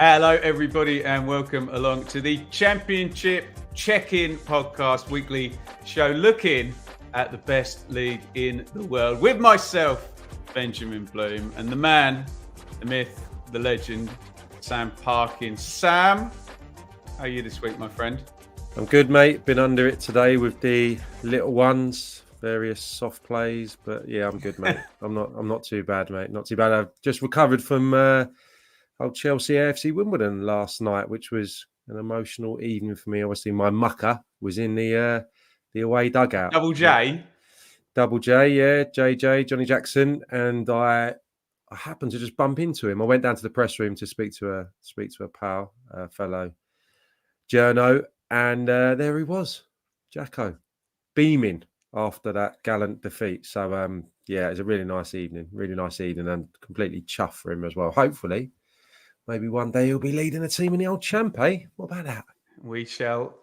Hello, everybody, and welcome along to the Championship Check-In Podcast weekly show looking at the best league in the world with myself, Benjamin Bloom, and the man, the myth, the legend, Sam Parkin. Sam, how are you this week, my friend? I'm good, mate. Been under it today with the little ones, various soft plays, but yeah, I'm good, mate. I'm not too bad, mate. Not too bad. I've just recovered from old Chelsea AFC Wimbledon last night, which was an emotional evening for me. Obviously, my mucker was in the away dugout. Double J, yeah, JJ, Johnny Jackson, and I happened to just bump into him. I went down to the press room to speak to a pal, a fellow journo, and there he was, Jacko, beaming after that gallant defeat. So yeah, it was a really nice evening, and completely chuffed for him as well. Hopefully, maybe one day he'll be leading a team in the old champ, eh? What about that? We shall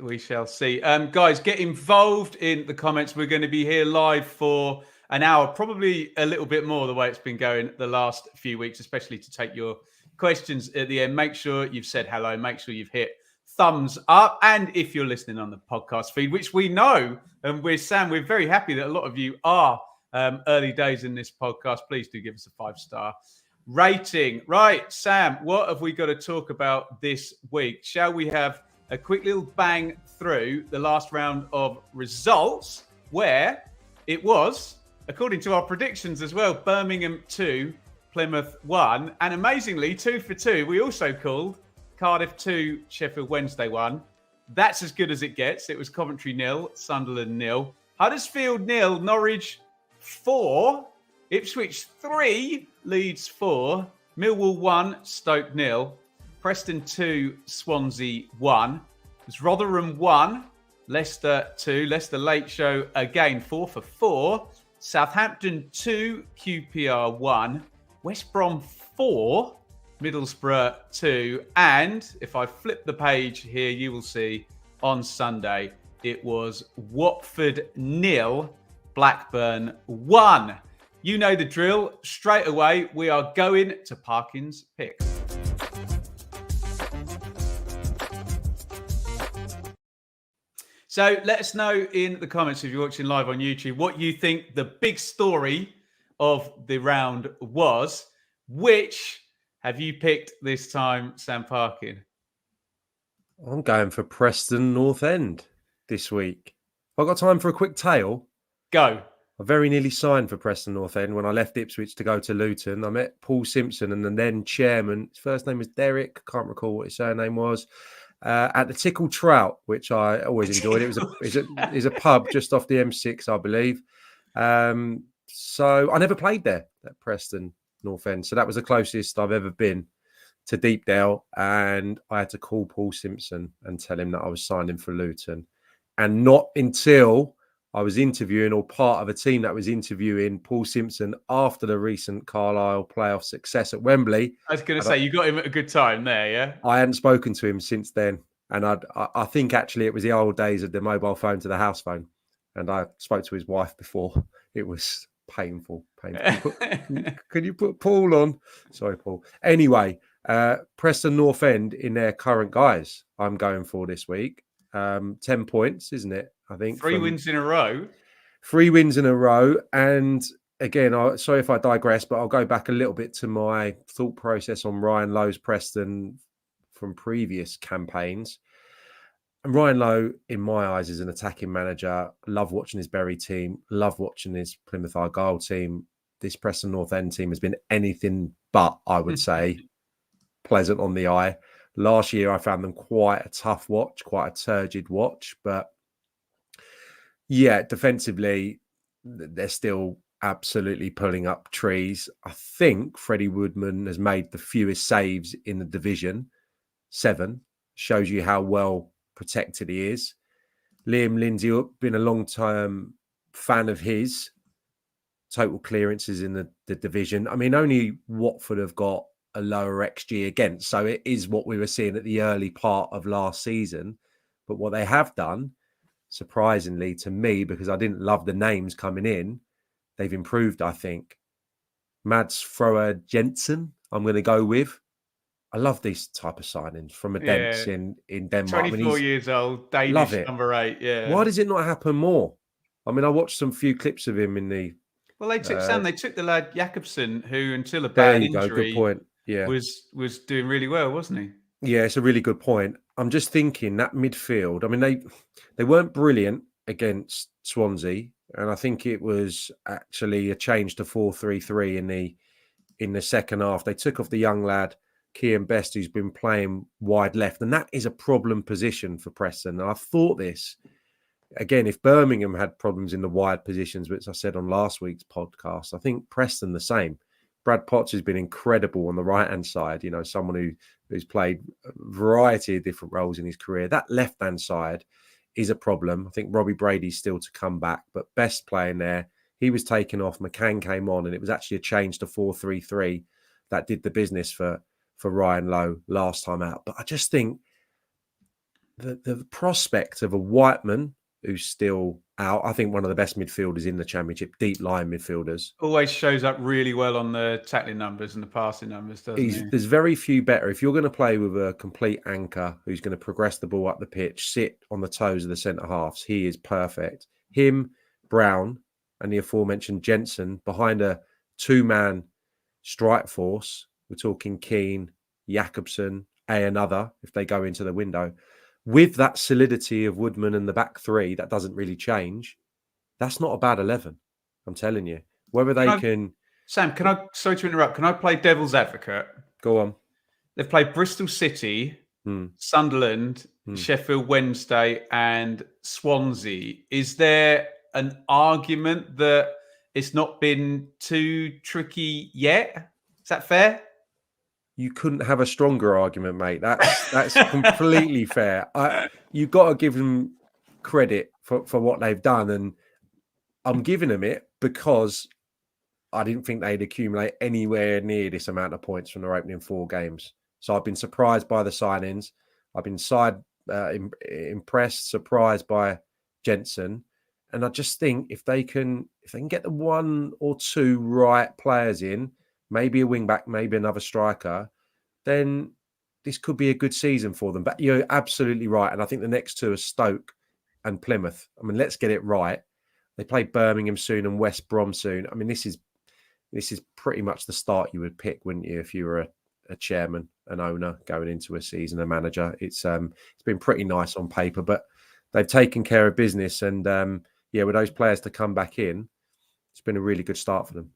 see. Guys, get involved in the comments. We're going to be here live for an hour, probably a little bit more the way it's been going the last few weeks, especially to take your questions at the end. Make sure you've said hello. Make sure you've hit thumbs up. And if you're listening on the podcast feed, which we know, and we're very happy that a lot of you are early days in this podcast, please do give us a 5-star rating. Right, Sam, what have we got to talk about this week? Shall we have a quick little bang through the last round of results, where it was, according to our predictions as well, Birmingham 2, Plymouth 1, and amazingly, 2 for 2, we also called Cardiff 2, Sheffield Wednesday 1. That's as good as it gets. It was Coventry 0, Sunderland 0, Huddersfield 0, Norwich 4, Ipswich 3, Leeds 4, Millwall 1, Stoke 0, Preston 2, Swansea 1. It was Rotherham 1, Leicester 2, Leicester Late Show again 4 for 4. Southampton 2, QPR 1, West Brom 4, Middlesbrough 2. And if I flip the page here, you will see on Sunday it was Watford 0, Blackburn 1. You know the drill. Straight away, we are going to Parkins Pick. So let us know in the comments if you're watching live on YouTube what you think the big story of the round was. Which have you picked this time, Sam Parkin? I'm going for Preston North End this week. I've got time for a quick tale. Go. I very nearly signed for Preston North End when I left Ipswich to go to Luton. I met Paul Simpson and the then chairman. His first name was Derek. Can't recall what his surname was. At the Tickle Trout, which I always enjoyed. It was a pub just off the M6, I believe. So I never played there at Preston North End. So that was the closest I've ever been to Deepdale. And I had to call Paul Simpson and tell him that I was signing for Luton. And not until I was interviewing, or part of a team that was interviewing, Paul Simpson after the recent Carlisle playoff success at Wembley. I was going to say, you got him at a good time there, yeah? I hadn't spoken to him since then. And I think actually it was the old days of the mobile phone to the house phone. And I spoke to his wife before. It was painful. Can you put Paul on? Sorry, Paul. Anyway, Preston North End in their current guise, I'm going for this week. 10 points, isn't it? I think 3 wins in a row. 3 wins in a row. And again, sorry if I digress, but I'll go back a little bit to my thought process on Ryan Lowe's Preston from previous campaigns. And Ryan Lowe, in my eyes, is an attacking manager. Love watching his Bury team. Love watching his Plymouth Argyle team. This Preston North End team has been anything but, I would say, pleasant on the eye. Last year, I found them quite a tough watch, quite a turgid watch. But yeah, defensively, they're still absolutely pulling up trees. I think Freddie Woodman has made the fewest saves in the division. 7. Shows you how well protected he is. Liam Lindsay, been a long-term fan of his. Total clearances in the division. I mean, only Watford have got a lower XG against. So it is what we were seeing at the early part of last season. But what they have done, surprisingly to me, because I didn't love the names coming in, they've improved, I think. Mads Froer Jensen, I'm going to go with. I love these type of signings from a Yeah. Dents in Denmark. 24 years old, love Danish it. number 8. Yeah. Why does it not happen more? I mean, I watched some few clips of him in the. Well, they took the lad Jakobsen, who until a There bad you go. Good injury point. Yeah. was doing really well, wasn't he? Yeah, it's a really good point. I'm just thinking that midfield. I mean, they weren't brilliant against Swansea, and I think it was actually a change to 4-3-3 in the second half. They took off the young lad Kian Best, who's been playing wide left, and that is a problem position for Preston. And I've thought this again. If Birmingham had problems in the wide positions, which I said on last week's podcast, I think Preston the same. Brad Potts has been incredible on the right-hand side, someone who's played a variety of different roles in his career. That left-hand side is a problem. I think Robbie Brady's still to come back, but Best playing there. He was taken off, McCann came on, and it was actually a change to 4-3-3 that did the business for Ryan Lowe last time out. But I just think the prospect of a Whiteman who's still out, I think one of the best midfielders in the Championship, deep line midfielders. Always shows up really well on the tackling numbers and the passing numbers, doesn't he? There's very few better. If you're going to play with a complete anchor who's going to progress the ball up the pitch, sit on the toes of the centre halves, he is perfect. Him, Brown, and the aforementioned Jensen behind a two-man strike force. We're talking Keane, Jakobsen, another, if they go into the window. With that solidity of Woodman and the back three, that doesn't really change. That's not a bad 11. I'm telling you. Whether they can... Sam, sorry to interrupt, can I play devil's advocate? Go on. They've played Bristol City, Sunderland, Sheffield Wednesday, and Swansea. Is there an argument that it's not been too tricky yet? Is that fair? You couldn't have a stronger argument, mate. That's completely fair. You've got to give them credit for what they've done, and I'm giving them it because I didn't think they'd accumulate anywhere near this amount of points from their opening 4 games. So I've been surprised by the signings. I've been impressed, surprised by Jensen, and I just think if they can get the 1 or 2 right players in, maybe a wing back, maybe another striker, then this could be a good season for them. But you're absolutely right. And I think the next 2 are Stoke and Plymouth. I mean, let's get it right. They play Birmingham soon and West Brom soon. I mean, this is pretty much the start you would pick, wouldn't you, if you were a chairman, an owner going into a season, a manager. It's been pretty nice on paper, but they've taken care of business. And with those players to come back in, it's been a really good start for them.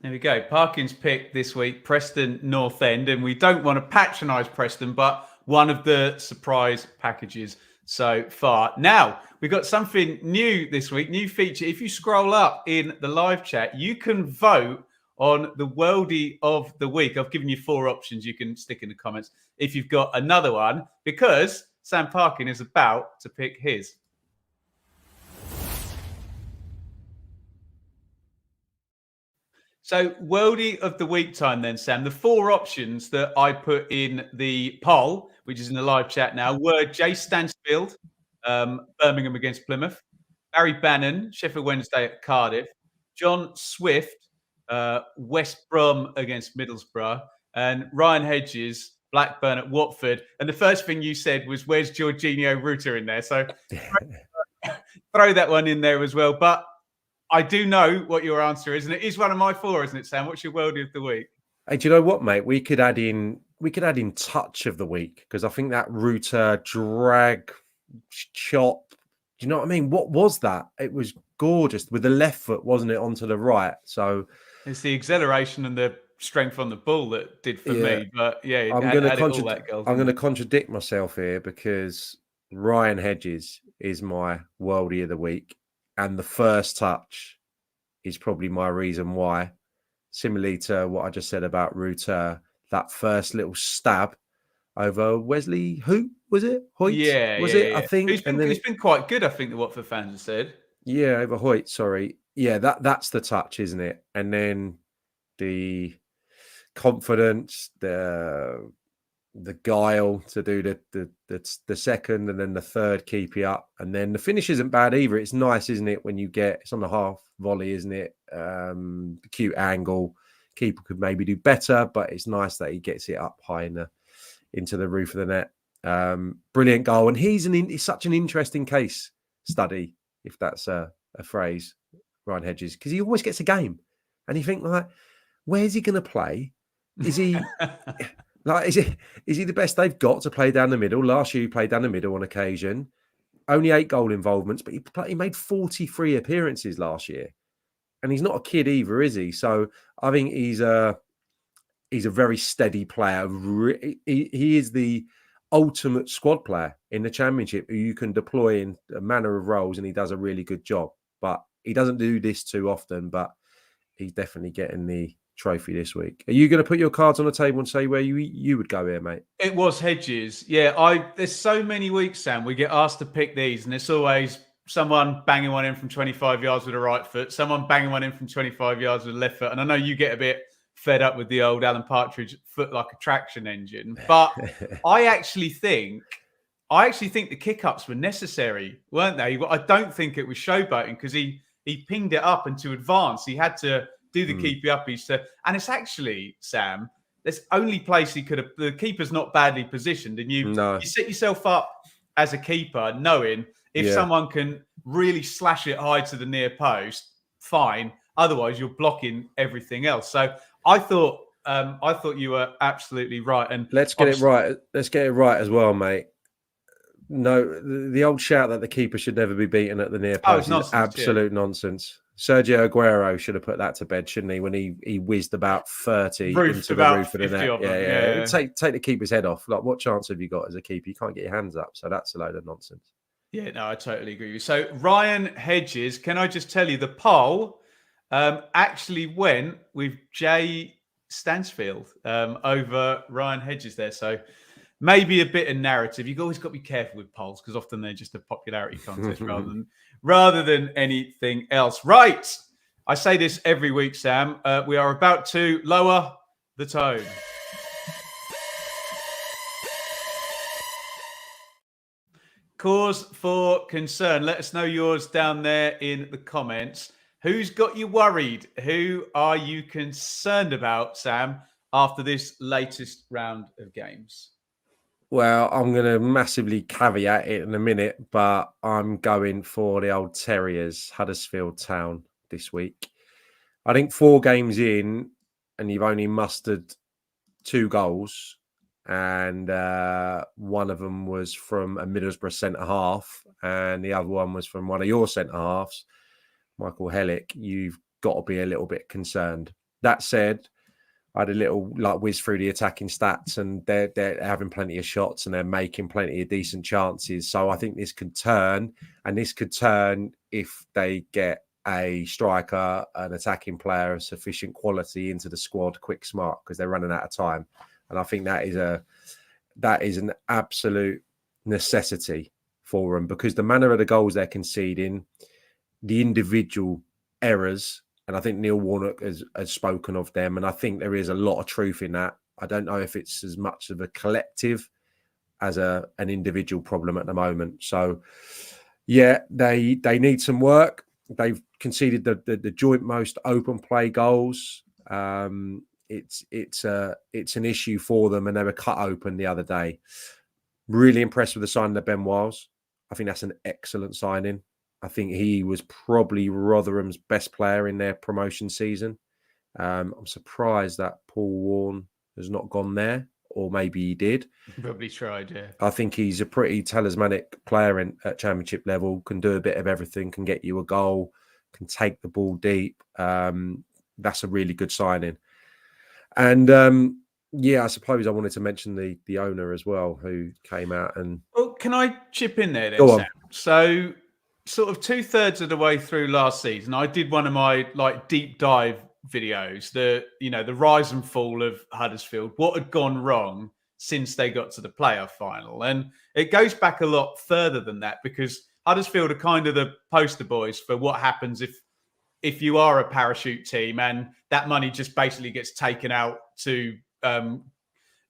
There we go. Parkins Pick this week, Preston North End. And we don't want to patronise Preston, but one of the surprise packages so far. Now, we've got something new this week, new feature. If you scroll up in the live chat, you can vote on the Worldie of the week. I've given you 4 options you can stick in the comments if you've got another one, because Sam Parkin is about to pick his. So, Worldie of the week time then, Sam. The 4 options that I put in the poll, which is in the live chat now, were Jay Stansfield, Birmingham against Plymouth, Barry Bannon, Sheffield Wednesday at Cardiff, John Swift, West Brom against Middlesbrough, and Ryan Hedges, Blackburn at Watford. And the first thing you said was, where's Jorginho Ruta in there? So throw that one in there as well. But I do know what your answer is, and it is one of my 4, isn't it, Sam? What's your Worldie of the week? Hey, do you know what, mate? We could add in touch of the week, because I think that Ruta drag chop. Do you know what I mean? What was that? It was gorgeous with the left foot, wasn't it, onto the right? So it's the acceleration and the strength on the ball that did for me. But yeah, I'm going to contradict myself here, because Ryan Hedges is my Worldie of the week. And the first touch is probably my reason why. Similarly to what I just said about Ruta, that first little stab over Wesley, who was it? Hoyt? I think. He's been quite good, I think, the Watford fans have said. Yeah, over Hoyt, sorry. Yeah, that's the touch, isn't it? And then the confidence, the guile to do the second, and then the third keep you up, and then the finish isn't bad either. It's nice, isn't it, when you it's on the half volley, isn't it? Cute angle. Keeper could maybe do better, but it's nice that he gets it up high in into the roof of the net. Brilliant goal. And he's such an interesting case study, if that's a phrase, Ryan Hedges, because he always gets a game. And you think, like, where's he going to play? Is he like, is he the best they've got to play down the middle? Last year, he played down the middle on occasion. Only 8 goal involvements, but he made 43 appearances last year. And he's not a kid either, is he? So I think he's a very steady player. He is the ultimate squad player in the Championship who you can deploy in a manner of roles, and he does a really good job. But he doesn't do this too often, but he's definitely getting the trophy this week. Are you going to put your cards on the table and say where you would go here, mate? It was Hedges. Yeah, there's so many weeks, Sam, we get asked to pick these, and it's always someone banging one in from 25 yards with a right foot, someone banging one in from 25 yards with a left foot. And I know you get a bit fed up with the old Alan Partridge foot like a traction engine, but I actually think the kick-ups were necessary, weren't they? I don't think it was showboating, because he pinged it up, and to advance, he had to do the keepy uppies. And it's actually, Sam, there's only place he could have. The keeper's not badly positioned, and you set yourself up as a keeper, knowing if someone can really slash it high to the near post, fine. Otherwise, you're blocking everything else. So I thought you were absolutely right. And let's get it right. Let's get it right as well, mate. No, the old shout that the keeper should never be beaten at the near post is absolute nonsense. Sergio Aguero should have put that to bed, shouldn't he? When he whizzed about 30 into the roof of the net. Yeah. Take the keeper's head off. Like, what chance have you got as a keeper? You can't get your hands up. So that's a load of nonsense. Yeah, no, I totally agree with you. So Ryan Hedges, can I just tell you, the poll actually went with Jay Stansfield over Ryan Hedges there. So maybe a bit of narrative. You've always got to be careful with polls, because often they're just a popularity contest rather than anything else. Right. I say this every week, Sam. We are about to lower the tone. Cause for concern. Let us know yours down there in the comments. Who's got you worried? Who are you concerned about, Sam, after this latest round of games? Well, I'm going to massively caveat it in a minute, but I'm going for the old Terriers, Huddersfield Town, this week. I think 4 games in, and you've only mustered 2 goals, and one of them was from a Middlesbrough centre-half, and the other one was from one of your centre-halves, Michael Hellick. You've got to be a little bit concerned. That said, I had a little whiz through the attacking stats, and they're having plenty of shots, and they're making plenty of decent chances. So I think this could turn, and this could turn if they get a striker, an attacking player of sufficient quality into the squad, quick, smart, because they're running out of time. And I think that is an absolute necessity for them, because the manner of the goals they're conceding, the individual errors. And I think Neil Warnock has spoken of them. And I think there is a lot of truth in that. I don't know if it's as much of a collective as an individual problem at the moment. So, yeah, they need some work. They've conceded the joint most open play goals. It's an issue for them, and they were cut open the other day. Really impressed with the signing of Ben Wiles. I think that's an excellent signing. I think he was probably Rotherham's best player in their promotion season. I'm surprised that Paul Warne has not gone there, or maybe he did. Probably tried, yeah. I think he's a pretty talismanic player at Championship level, can do a bit of everything, can get you a goal, can take the ball deep. That's a really good signing. And I suppose I wanted to mention the owner as well, who came out and... Well, can I chip in there then, Go on. Sam? So, sort of 2/3 of the way through last season, I did one of my deep dive videos, the rise and fall of Huddersfield, what had gone wrong since they got to the playoff final. And it goes back a lot further than that, because Huddersfield are kind of the poster boys for what happens if you are a parachute team and that money just basically gets taken out to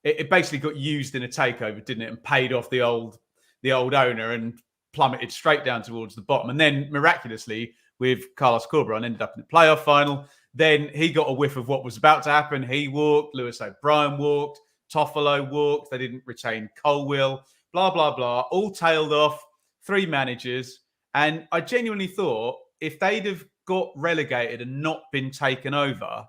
it basically got used in a takeover, didn't it, and paid off the old owner and plummeted straight down towards the bottom. And then miraculously, with Carlos Corberán, ended up in the playoff final. Then he got a whiff of what was about to happen. He walked, Lewis O'Brien walked, Toffolo walked. They didn't retain Colwill. Blah, blah, blah. All tailed off. 3 managers. And I genuinely thought if they'd have got relegated and not been taken over,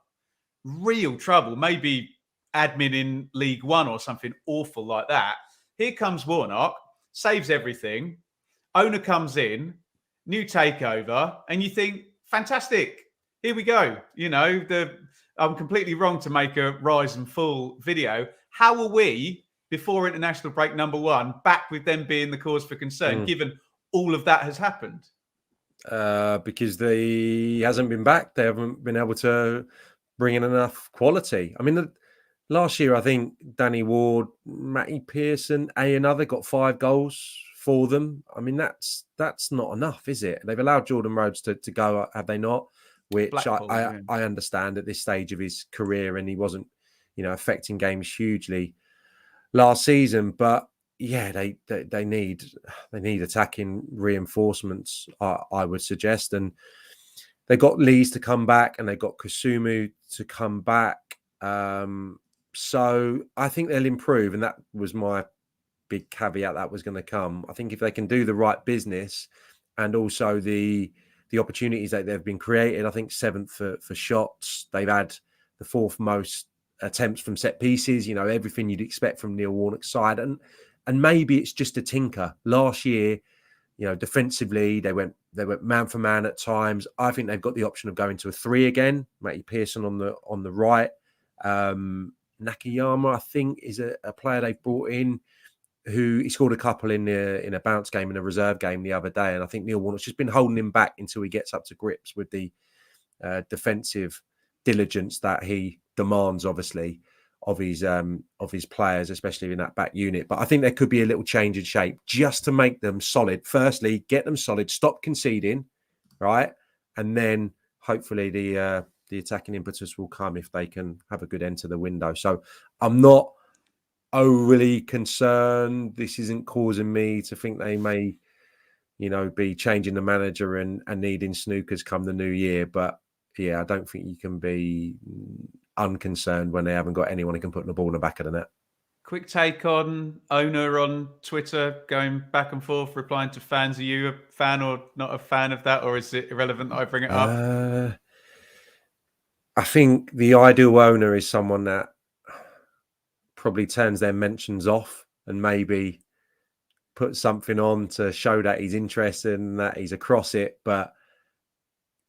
real trouble. Maybe admin in League One or something awful like that. Here comes Warnock, saves everything. Owner comes in, new takeover, and you think, fantastic. Here we go. You know, I'm completely wrong to make a rise and fall video. How are we, before international break number 1, back with them being the cause for concern, given all of that has happened? Because he hasn't been back. They haven't been able to bring in enough quality. I mean, last year, I think Danny Ward, Matty Pearson, another got 5 goals for them. I mean, that's not enough, is it? They've allowed Jordan Rhodes to go, have they not? Which I understand at this stage of his career, and he wasn't, affecting games hugely last season. But yeah, they need attacking reinforcements, I would suggest. And they got Leeds to come back, and they got Kusumu to come back. So I think they'll improve, and that was my big caveat that was going to come. I think if they can do the right business, and also the opportunities that they've been created, I think 7th for shots. They've had the 4th most attempts from set pieces. Everything you'd expect from Neil Warnock's side, and maybe it's just a tinker. Last year, defensively they went man for man at times. I think they've got the option of going to a 3 again. Matty Pearson on the right. Nakayama, I think, is a player they've brought in who he scored a couple in a bounce game, in a reserve game the other day. And I think Neil Warnock's just been holding him back until he gets up to grips with the defensive diligence that he demands, obviously, of his players, especially in that back unit. But I think there could be a little change in shape just to make them solid. Firstly, get them solid, stop conceding, right? And then hopefully the attacking impetus will come if they can have a good end to the window. So I'm not overly concerned. This isn't causing me to think they may, be changing the manager and needing snookers come the new year. But yeah, I don't think you can be unconcerned when they haven't got anyone who can put the ball in the back of the net. Quick take on Owner on Twitter, going back and forth, replying to fans. Are you a fan or not a fan of that, or is it irrelevant that I bring it up? I think the ideal owner is someone that probably turns their mentions off and maybe put something on to show that he's interested and that he's across it. But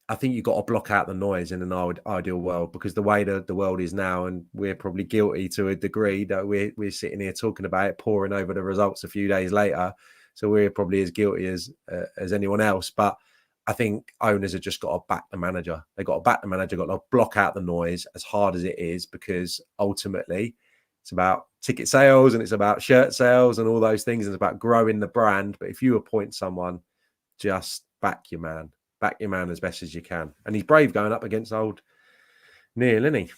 I think you've got to block out the noise in an ideal world, because the way the world is now, and we're probably guilty to a degree that we're sitting here talking about it, poring over the results a few days later. So we're probably as guilty as anyone else. But I think owners have just got to back the manager. They've got to back the manager, got to block out the noise as hard as it is, because ultimately it's about ticket sales and it's about shirt sales and all those things. It's about growing the brand. But if you appoint someone, just back your man. Back your man as best as you can. And he's brave going up against old Neil, isn't he?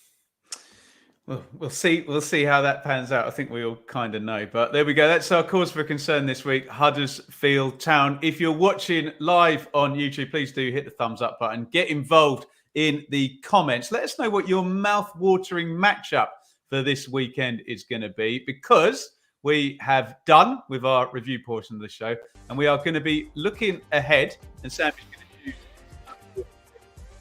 Well, we'll see how that pans out. I think we all kind of know. But there we go. That's our cause for concern this week, Huddersfield Town. If you're watching live on YouTube, please do hit the thumbs up button. Get involved in the comments. Let us know what your mouth-watering matchup for this weekend is going to be, because we have done with our review portion of the show, and we are going to be looking ahead, and Sam is going to choose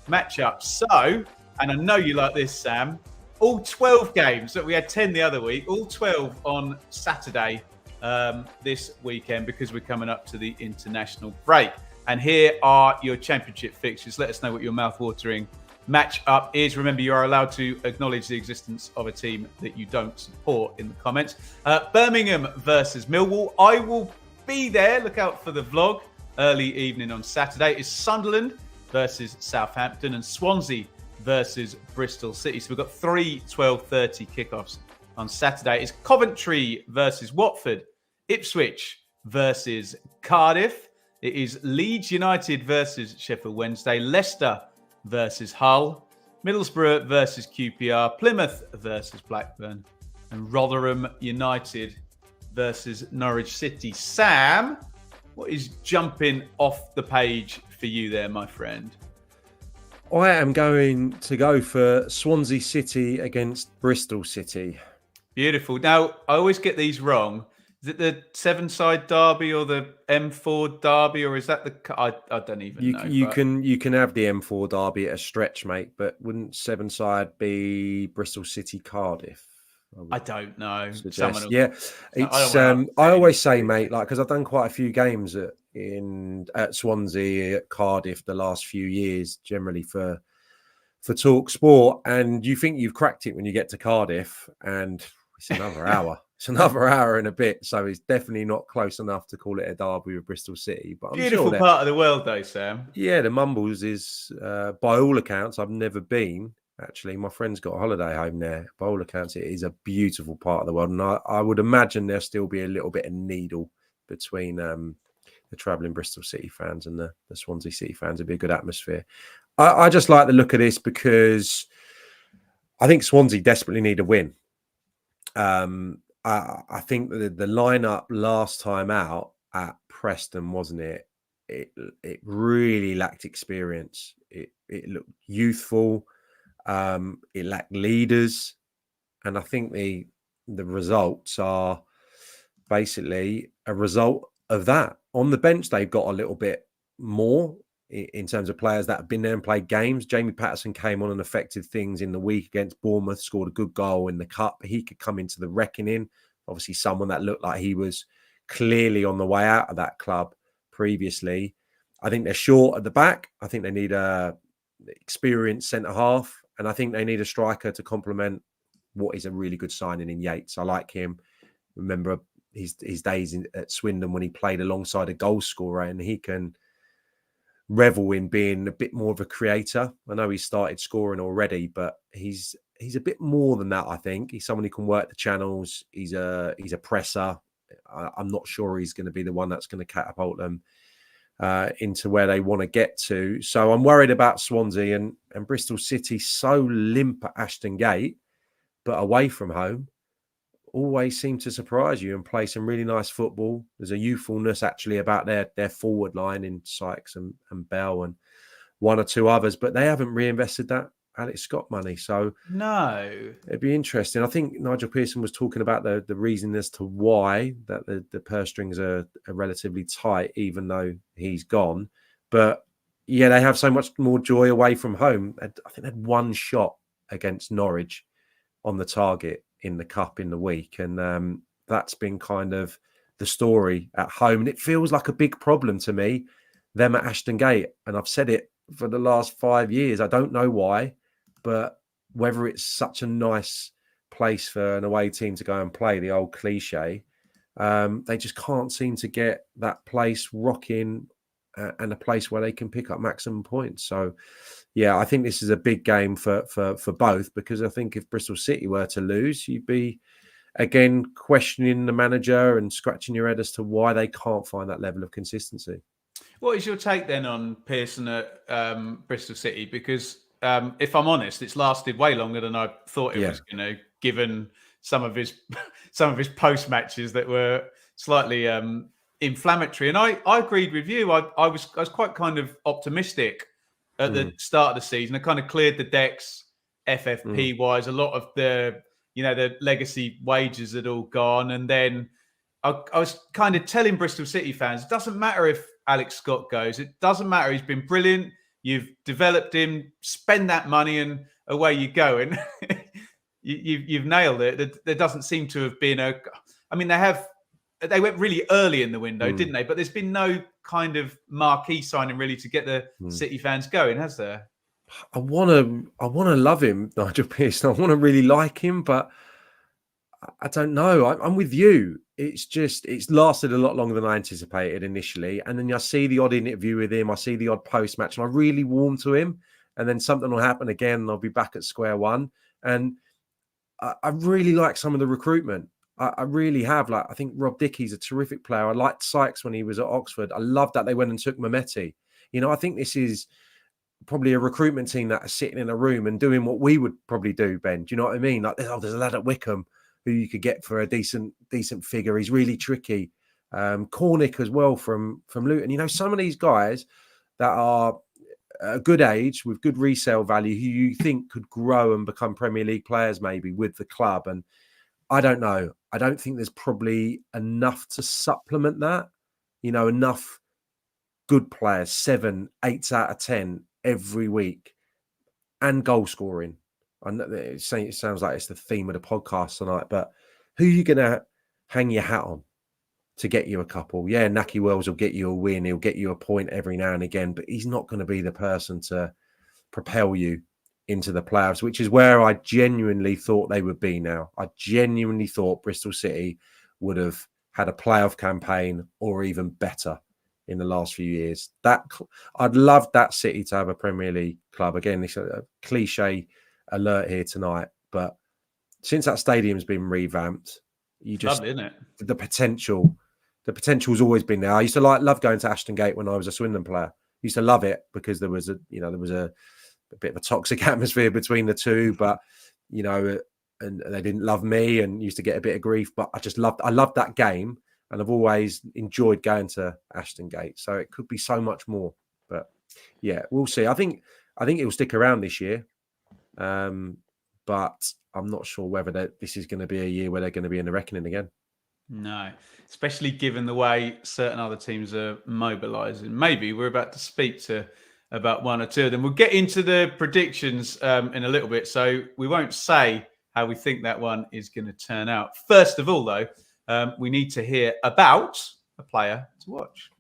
matchups. So, and I know you like this, Sam, all 12 games that we had 10 the other week, all 12 on Saturday this weekend, because we're coming up to the international break. And here are your championship fixtures. Let us know what your mouth-watering matchup is. Remember, you are allowed to acknowledge the existence of a team that you don't support in the comments. Birmingham versus Millwall. I will be there. Look out for the vlog early evening on Saturday. It's Sunderland versus Southampton, and Swansea versus Bristol City. So we've got 3 12:30 kickoffs on Saturday. It's Coventry versus Watford, Ipswich versus Cardiff. It is Leeds United versus Sheffield Wednesday, Leicester versus Hull, Middlesbrough versus QPR, Plymouth versus Blackburn, and Rotherham United versus Norwich City. Sam, what is jumping off the page for you there, my friend? I am going to go for Swansea City against Bristol City. Beautiful. Now, I always get these wrong. Is it the 7-side derby or the M4 derby, or is that the? I don't even know. You can have the M4 derby at a stretch, mate. But wouldn't 7-side be Bristol City Cardiff? I don't know. Suggest. Yeah, it's. I always say, mate, like because I've done quite a few games at Swansea, at Cardiff, the last few years, generally for Talk Sport, and you think you've cracked it when you get to Cardiff, and it's another hour. It's another hour and a bit, so it's definitely not close enough to call it a derby with Bristol City. But I'm beautiful sure part of the world, though, Sam. Yeah, the Mumbles is, by all accounts, I've never been. Actually, my friend's got a holiday home there. By all accounts, it is a beautiful part of the world, and I would imagine there'll still be a little bit of needle between the travelling Bristol City fans and the Swansea City fans. It'd be a good atmosphere. I just like the look of this because I think Swansea desperately need a win. I think the lineup last time out at Preston, wasn't it? It really lacked experience. It looked youthful. It lacked leaders, and I think the results are basically a result of that. On the bench, they've got a little bit more in terms of players that have been there and played games. Jamie Patterson came on and affected things in the week against Bournemouth, scored a good goal in the cup. He could come into the reckoning. Obviously, someone that looked like he was clearly on the way out of that club previously. I think they're short at the back. I think they need a experienced centre half, and I think they need a striker to complement what is a really good signing in Yates. I like him. Remember his days at Swindon when he played alongside a goal scorer, and he can revel in being a bit more of a creator. I know he started scoring already, but he's a bit more than that. I think he's someone who can work the channels. He's a presser. I'm not sure he's going to be the one that's going to catapult them into where they want to get to. So I'm worried about Swansea and Bristol City. So limp at Ashton Gate, but away from home, always seem to surprise you and play some really nice football. There's a youthfulness actually about their forward line in Sykes and Bell and one or two others, but they haven't reinvested that Alex Scott money. So no, it'd be interesting. I think Nigel Pearson was talking about the reason as to why that the purse strings are relatively tight, even though he's gone. But yeah, they have so much more joy away from home. I think they had one shot against Norwich on the target in the cup in the week, and that's been kind of the story at home. And it feels like a big problem to me, them at Ashton Gate. And I've said it for the last 5 years. I don't know why, but whether it's such a nice place for an away team to go and play, the old cliche, they just can't seem to get that place rocking and a place where they can pick up maximum points. So, yeah, I think this is a big game for both, because I think if Bristol City were to lose, you'd be, again, questioning the manager and scratching your head as to why they can't find that level of consistency. What is your take then on Pearson at Bristol City? Because if I'm honest, it's lasted way longer than I thought it was going to, given some of his post matches that were slightly inflammatory. And I agreed with you. I was quite kind of optimistic at the start of the season. I kind of cleared the decks FFP wise. A lot of the legacy wages had all gone, and then I was kind of telling Bristol City fans, it doesn't matter if Alex Scott goes. It doesn't matter. He's been brilliant. You've developed him. Spend that money, and away you go. And you've nailed it. There doesn't seem to have been they went really early in the window, didn't they? But there's been no kind of marquee signing really to get the City fans going, has there? I want to love him, Nigel Pearson. I want to really like him, but I don't know. I'm with you. It's lasted a lot longer than I anticipated initially. And then I see the odd interview with him. I see the odd post match, and I really warm to him. And then something will happen again, and I'll be back at square one. And I really like some of the recruitment. I really have. I think Rob Dickey's a terrific player. I liked Sykes when he was at Oxford. I love that they went and took Mehmeti. I think this is probably a recruitment team that are sitting in a room and doing what we would probably do, Ben. Do you know what I mean? There's a lad at Wickham who you could get for a decent figure. He's really tricky. Cornick as well from Luton. Some of these guys that are a good age with good resale value who you think could grow and become Premier League players maybe with the club. And I don't know. I don't think there's probably enough to supplement that. Enough good players, 7, 8 out of 10 every week, and goal scoring. I know it sounds like it's the theme of the podcast tonight, but who are you going to hang your hat on to get you a couple? Yeah, Naki Wells will get you a win. He'll get you a point every now and again, but he's not going to be the person to propel you into the playoffs, which is where I genuinely thought they would be now. I genuinely thought Bristol City would have had a playoff campaign or even better in the last few years. I'd love that City to have a Premier League club. Again, it's a cliche alert here tonight, but since that stadium's been revamped, Lovely, isn't it? The potential's always been there. I used to love going to Ashton Gate when I was a Swindon player. I used to love it because there was a bit of a toxic atmosphere between the two, but and they didn't love me and used to get a bit of grief. But I loved that game, and I've always enjoyed going to Ashton Gate. So it could be so much more. But yeah, we'll see. I think it will stick around this year, but I'm not sure whether this is going to be a year where they're going to be in the reckoning again. No, especially given the way certain other teams are mobilising. Maybe we're about to speak to about one or two of them. We'll get into the predictions in a little bit, so we won't say how we think that one is going to turn out. First of all, though, we need to hear about a player to watch.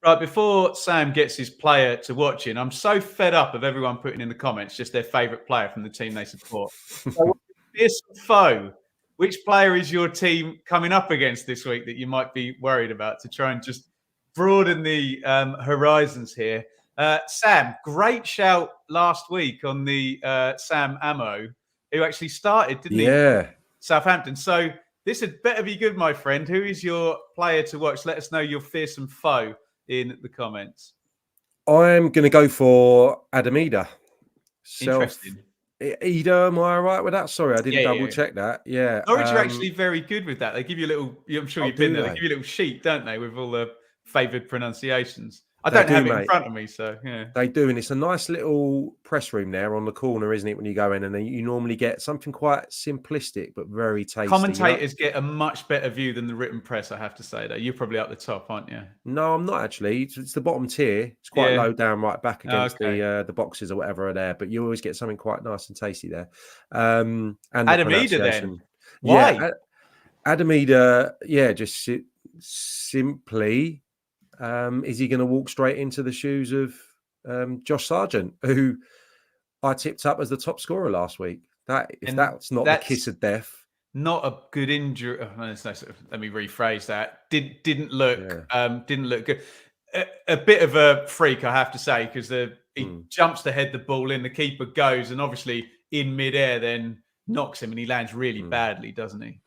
Right, before Sam gets his player to watch in, I'm so fed up of everyone putting in the comments just their favourite player from the team they support. So, this foe, which player is your team coming up against this week that you might be worried about to try and just broaden the horizons here? Sam, great shout last week on the Sam Ammo, who actually started, didn't he? Yeah. Southampton. So this had better be good, my friend. Who is your player to watch? Let us know your fearsome foe in the comments. I'm going to go for Adamida. Interesting. Ida, am I right with that? Sorry, I didn't double check that. Yeah. Norwich are actually very good with that. They give you a little, I'm sure you've been there, they give you a little sheet, don't they, with all the favoured pronunciations. I don't have it in front of me, so yeah. They do, and it's a nice little press room there on the corner, isn't it, when you go in? And then you normally get something quite simplistic, but very tasty. Commentators get a much better view than the written press, I have to say, though. You're probably up the top, aren't you? No, I'm not actually. It's the bottom tier. It's quite low down right back against the boxes or whatever are there, but you always get something quite nice and tasty there. And Adamida, then? Why? Yeah, Adamida, just simply... is he going to walk straight into the shoes of Josh Sargent, who I tipped up as the top scorer last week? That's not the kiss of death. Not a good injury. Let me rephrase that. Didn't look good. A bit of a freak, I have to say, because he jumps to head the ball in. The keeper goes, and obviously in midair, then knocks him, and he lands really badly, doesn't he?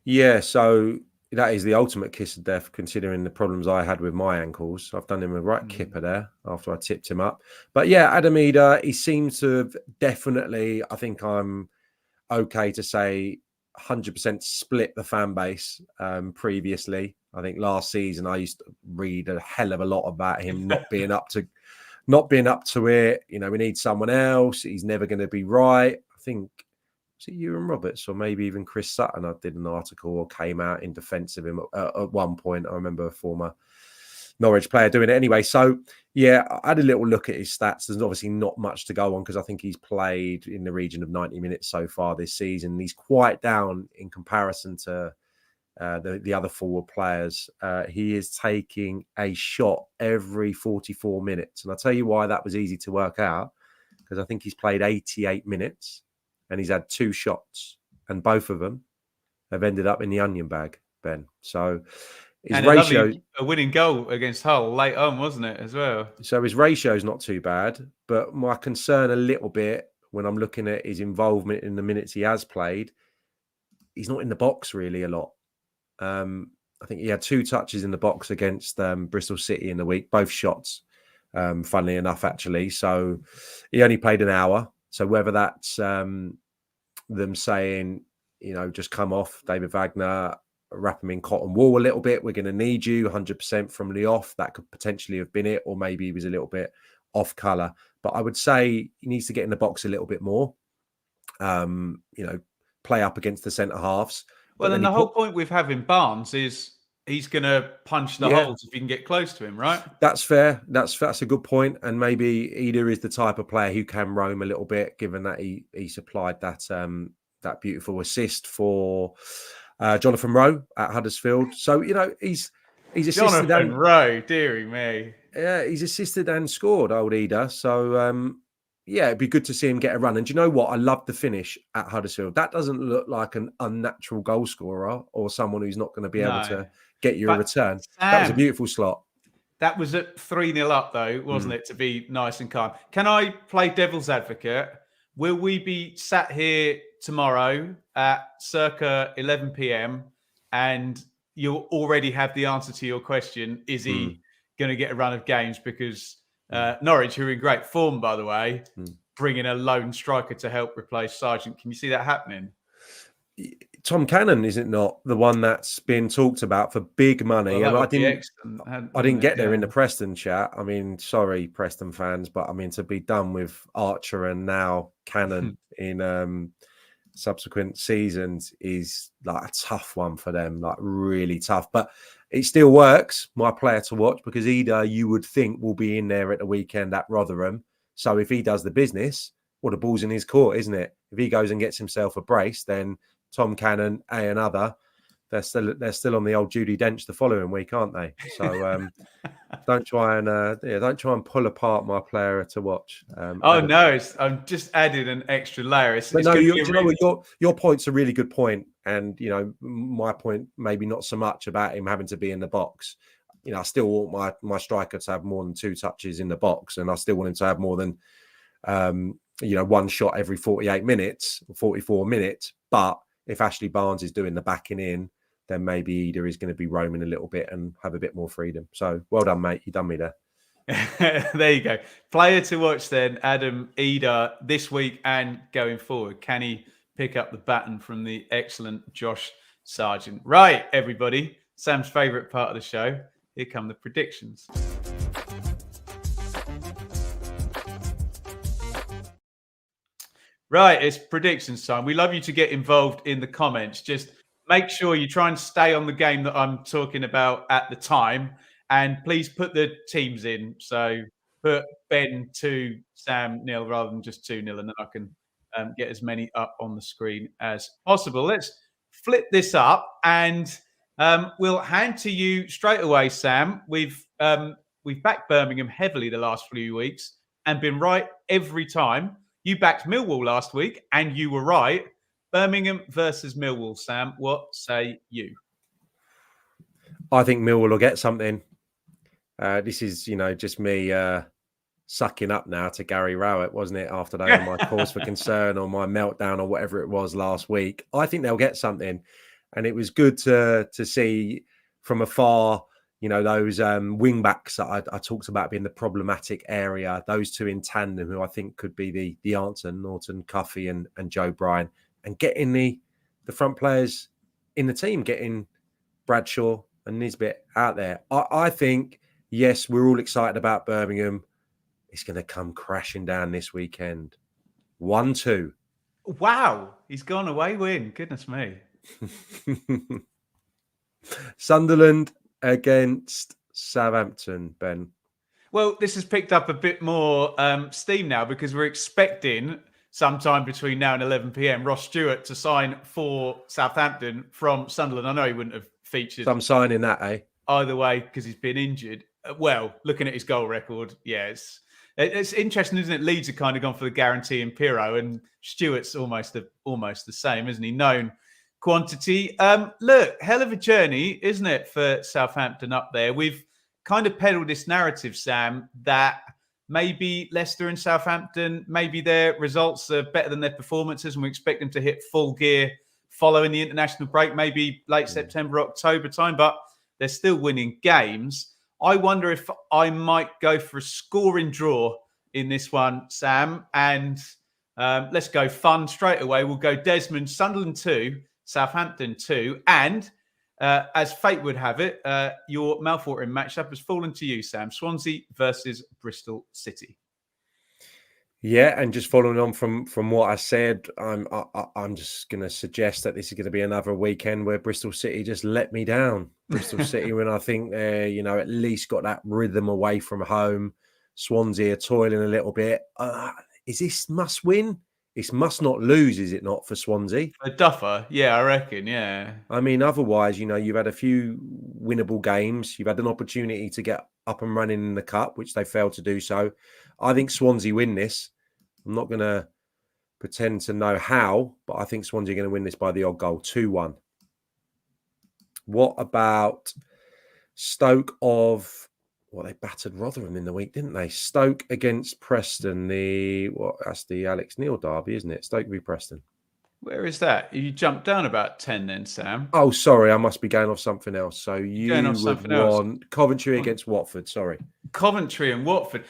Yeah. So. That is the ultimate kiss of death, considering the problems I had with my ankles. I've done him a right kipper there after I tipped him up. But yeah, Adamida, he seems to have definitely, I think I'm okay to say, 100% split the fan base previously. I think last season I used to read a hell of a lot about him not being up to it. We need someone else. He's never going to be right. I think. Was it Ewan Roberts or maybe even Chris Sutton? I did an article or came out in defence of him at one point. I remember a former Norwich player doing it anyway. So, yeah, I had a little look at his stats. There's obviously not much to go on because I think he's played in the region of 90 minutes so far this season. He's quite down in comparison to the other forward players. He is taking a shot every 44 minutes. And I'll tell you why that was easy to work out, because I think he's played 88 minutes. And he's had 2 shots, and both of them have ended up in the onion bag, Ben. So his ratio, a winning goal against Hull late on, wasn't it, as well? So his ratio is not too bad, but my concern a little bit when I'm looking at his involvement in the minutes he has played, he's not in the box really a lot. I think he had 2 touches in the box against Bristol City in the week, both shots, funnily enough, actually. So he only played an hour. So whether that's them saying, just come off, David Wagner, wrap him in cotton wool a little bit. We're going to need you 100% from the off. That could potentially have been it. Or maybe he was a little bit off colour. But I would say he needs to get in the box a little bit more. Play up against the centre halves. Well, then the whole point with having Barnes is he's going to punch the holes if you can get close to him, right? That's fair. That's a good point. And maybe Eder is the type of player who can roam a little bit, given that he supplied that beautiful assist for Jonathan Rowe at Huddersfield. So he's assisted. Jonathan Rowe, dearie me. Yeah, he's assisted and scored, old Eder. So it'd be good to see him get a run. And do you know what? I love the finish at Huddersfield. That doesn't look like an unnatural goal scorer or someone who's not going to be able to get you a return. That was a beautiful slot. That was at 3-0 up, though, wasn't it, to be nice and calm? Can I play devil's advocate? Will we be sat here tomorrow at circa 11 p.m. and you'll already have the answer to your question? Is he going to get a run of games? Because Norwich, who are in great form, by the way, bringing a lone striker to help replace Sargent. Can you see that happening? Tom Cannon, is it not, the one that's been talked about for big money? Well, and I didn't get there in the Preston chat. I mean, sorry, Preston fans, but I mean, to be done with Archer and now Cannon in subsequent seasons is like a tough one for them, like really tough. But it still works, my player to watch, because Eder, you would think, will be in there at the weekend at Rotherham. So if he does the business, well, the ball's in his court, isn't it? If he goes and gets himself a brace, then Tom Cannon, another, they're still on the old Judi Dench the following week, aren't they? So don't try and pull apart my player to watch. I'm just adding an extra layer. Your point's a really good point, and my point maybe not so much about him having to be in the box. I still want my striker to have more than 2 touches in the box, and I still want him to have more than one shot every 48 minutes or 44 minutes. But if Ashley Barnes is doing the backing in, then maybe Eder is going to be roaming a little bit and have a bit more freedom. So well done, mate. You done me there. There you go. Player to watch then, Adam Eder, this week and going forward. Can he pick up the baton from the excellent Josh Sargent? Right, everybody. Sam's favourite part of the show. Here come the predictions. Right, it's predictions time. We love you to get involved in the comments. Just make sure you try and stay on the game that I'm talking about at the time. And please put the teams in. So put Ben 2, Sam 0 rather than just 2-0. And then I can get as many up on the screen as possible. Let's flip this up and we'll hand to you straight away, Sam. We've backed Birmingham heavily the last few weeks and been right every time. You backed Millwall last week, and you were right. Birmingham versus Millwall, Sam. What say you? I think Millwall will get something. This is, just me sucking up now to Gary Rowett, wasn't it? After they had my cause for concern or my meltdown or whatever it was last week. I think they'll get something. And it was good to see from afar, those wing backs that I talked about being the problematic area, those 2 in tandem who I think could be the answer, Norton Cuffy and Joe Bryan, and getting the front players in the team, getting Bradshaw and Nisbet out there. I think, yes, we're all excited about Birmingham. It's going to come crashing down this weekend. 1-2. Wow. He's gone away win. Goodness me. Sunderland against Southampton, Ben. Well, this has picked up a bit more steam now because we're expecting sometime between now and 11 p.m. Ross Stewart to sign for Southampton from Sunderland. I know he wouldn't have featured. So I'm signing that, either way, because he's been injured. Well, looking at his goal record, it's interesting, isn't it? Leeds have kind of gone for the guarantee in Pirro, and Stewart's almost the same, isn't he? Known quantity. Look, hell of a journey, isn't it, for Southampton up there? We've kind of peddled this narrative, Sam, that maybe Leicester and Southampton, maybe their results are better than their performances, and we expect them to hit full gear following the international break, maybe late September, October time, but they're still winning games. I wonder if I might go for a scoring draw in this one, Sam, and let's go fun straight away. We'll go Desmond, Sunderland 2, Southampton 2, and as fate would have it, your mouthwatering matchup has fallen to you, Sam. Swansea versus Bristol City. Yeah, and just following on from what I said, I'm just going to suggest that this is going to be another weekend where Bristol City just let me down. Bristol City, when I think they're at least got that rhythm away from home. Swansea are toiling a little bit. Is this must win? It's must not lose, is it not, for Swansea? A duffer, yeah, I reckon, yeah. I mean, otherwise, you've had a few winnable games. You've had an opportunity to get up and running in the cup, which they failed to do so. I think Swansea win this. I'm not going to pretend to know how, but I think Swansea are going to win this by the odd goal, 2-1. What about Stoke they battered Rotherham in the week, didn't they? Stoke against Preston, that's the Alex Neil derby, isn't it? Stoke v Preston. Where is that? You jumped down about 10 then, Sam. Oh, sorry, I must be going off something else. So you would want Coventry against Watford, sorry. Coventry and Watford.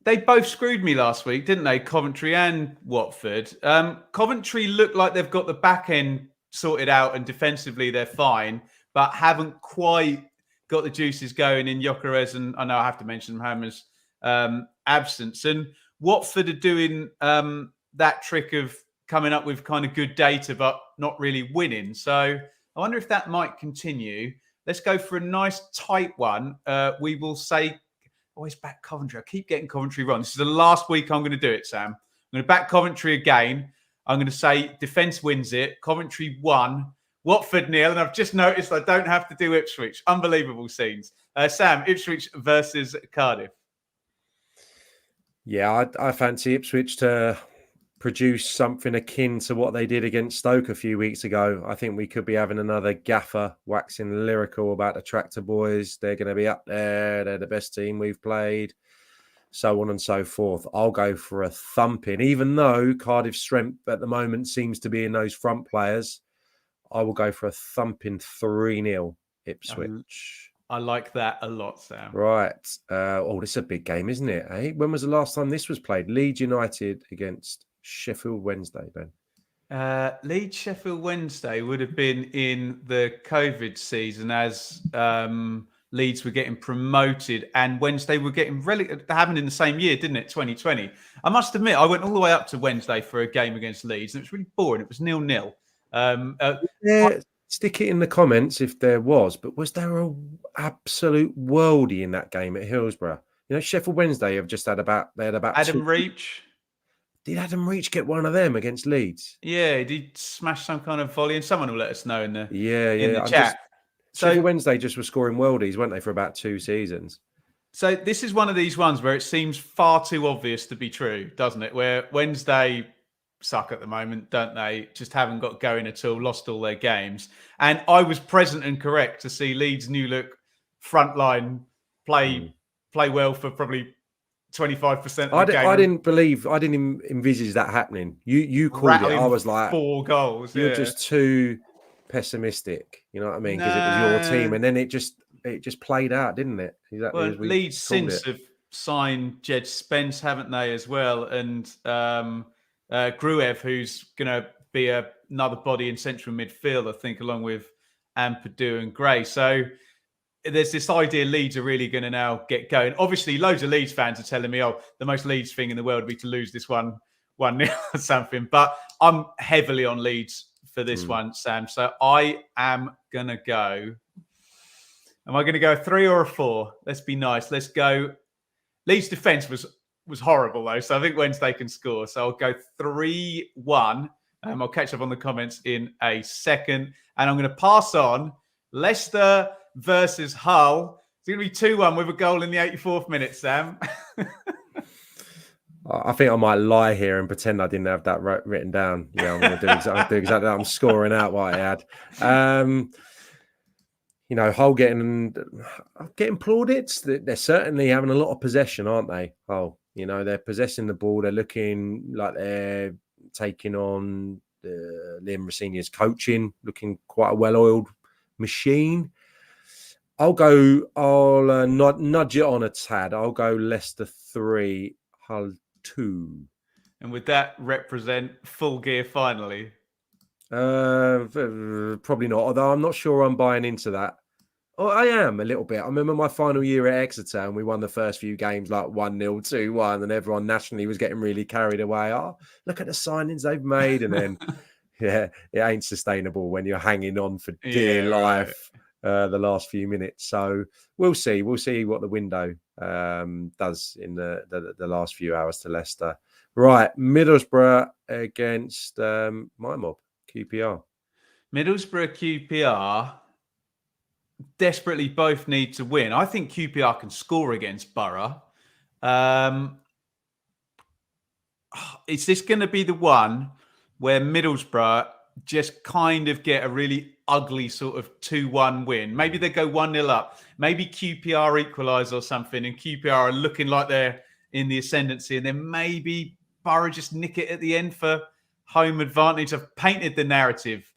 They both screwed me last week, didn't they? Coventry and Watford. Coventry look like they've got the back end sorted out and defensively they're fine, but haven't quite got the juices going in Gyökeres, and I know I have to mention Hammer's absence. And Watford are doing that trick of coming up with kind of good data, but not really winning. So I wonder if that might continue. Let's go for a nice tight one. We will say, always back Coventry. I keep getting Coventry wrong. This is the last week I'm going to do it, Sam. I'm going to back Coventry again. I'm going to say defence wins it. Coventry 1, Watford 0. And I've just noticed I don't have to do Ipswich. Unbelievable scenes. Sam, Ipswich versus Cardiff. Yeah, I fancy Ipswich to produce something akin to what they did against Stoke a few weeks ago. I think we could be having another gaffer waxing lyrical about the Tractor Boys. They're going to be up there. They're the best team we've played, so on and so forth. I'll go for a thumping, even though Cardiff's strength at the moment seems to be in those front players. I will go for a thumping 3-0 Ipswich. I like that a lot, Sam. Right. This is a big game, isn't it? Eh? When was the last time this was played? Leeds United against Sheffield Wednesday, Ben. Leeds Sheffield Wednesday would have been in the COVID season as Leeds were getting promoted and Wednesday were getting happened in the same year, didn't it? 2020. I must admit, I went all the way up to Wednesday for a game against Leeds, and it was really boring. It was 0-0. Stick it in the comments if there was, but was there a absolute worldie in that game at Hillsborough? Sheffield Wednesday have just had about Adam Reach. Did Adam Reach get one of them against Leeds? Yeah, did he smash some kind of volley? And someone will let us know in the the chat. Sheffield Wednesday just were scoring worldies, weren't they, for about 2 seasons? So this is one of these ones where it seems far too obvious to be true, doesn't it? Where Wednesday suck at the moment, don't they? Just haven't got going at all, lost all their games. And I was present and correct to see Leeds' new look frontline play well for probably 25% of the game. I didn't envisage that happening. You called it. I was like 4 goals. You're just too pessimistic. You know what I mean? Because it was your team, and then it just played out, didn't it? Exactly. Well, Leeds since have signed Jed Spence, haven't they, as well? And Gruev, who's going to be another body in central midfield, I think, along with Ampadu and Gray. So there's this idea Leeds are really going to now get going. Obviously, loads of Leeds fans are telling me, the most Leeds thing in the world would be to lose this 1-0 or something. But I'm heavily on Leeds for this one, Sam. So I am going to go. Am I going to go a 3 or a 4? Let's be nice. Let's go. Leeds' defence was horrible, though. So I think Wednesday can score. So I'll go 3-1. I'll catch up on the comments in a second. And I'm going to pass on Leicester versus Hull. It's going to be 2-1 with a goal in the 84th minute, Sam. I think I might lie here and pretend I didn't have that written down. Yeah, I'm going to do exactly that. I'm scoring out what I had. Hull getting plaudits. They're certainly having a lot of possession, aren't they? Hull, they're possessing the ball. They're looking like they're taking on Liam Rossini's coaching, looking quite a well-oiled machine. I'll nudge it on a tad. I'll go Leicester 3, Hull 2. And would that represent full gear finally? Probably not, although I'm not sure I'm buying into that. Oh, I am a little bit. I remember my final year at Exeter and we won the first few games like 1-0, 2-1, and everyone nationally was getting really carried away. Oh, look at the signings they've made. And then, yeah, it ain't sustainable when you're hanging on for dear life the last few minutes. So we'll see. We'll see what the window does in the last few hours to Leicester. Right, Middlesbrough against my mob, QPR. Middlesbrough, QPR desperately both need to win. I think QPR can score against Borough. Is this going to be the one where Middlesbrough just kind of get a really ugly sort of 2-1 win? Maybe they go 1-0 up. Maybe QPR equalise or something, and QPR are looking like they're in the ascendancy, and then maybe Borough just nick it at the end for home advantage. I've painted the narrative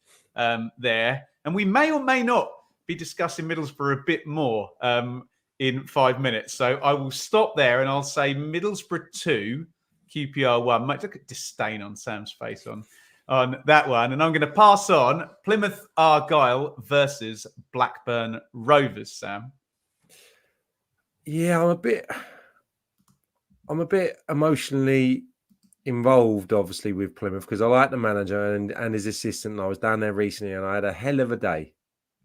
there, and we may or may not be discussing Middlesbrough a bit more in 5 minutes. So I will stop there and I'll say Middlesbrough 2, QPR 1. Mate, look at disdain on Sam's face on that one. And I'm going to pass on Plymouth Argyle versus Blackburn Rovers, Sam. Yeah, I'm a bit emotionally involved, obviously, with Plymouth because I like the manager and his assistant. I was down there recently and I had a hell of a day.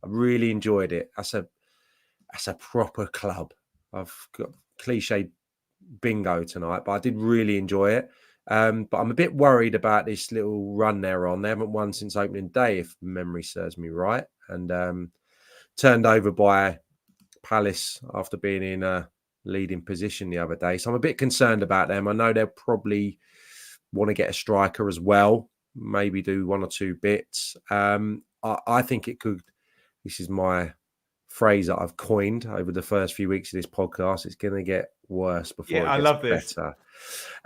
I really enjoyed it. That's a proper club. I've got cliche bingo tonight, but I did really enjoy it. But I'm a bit worried about this little run they're on. They haven't won since opening day, if memory serves me right, and turned over by Palace after being in a leading position the other day. So I'm a bit concerned about them. I know they'll probably want to get a striker as well, maybe do one or two bits. I think it could. This is my phrase that I've coined over the first few weeks of this podcast. It's going to get worse before it gets I love this. better.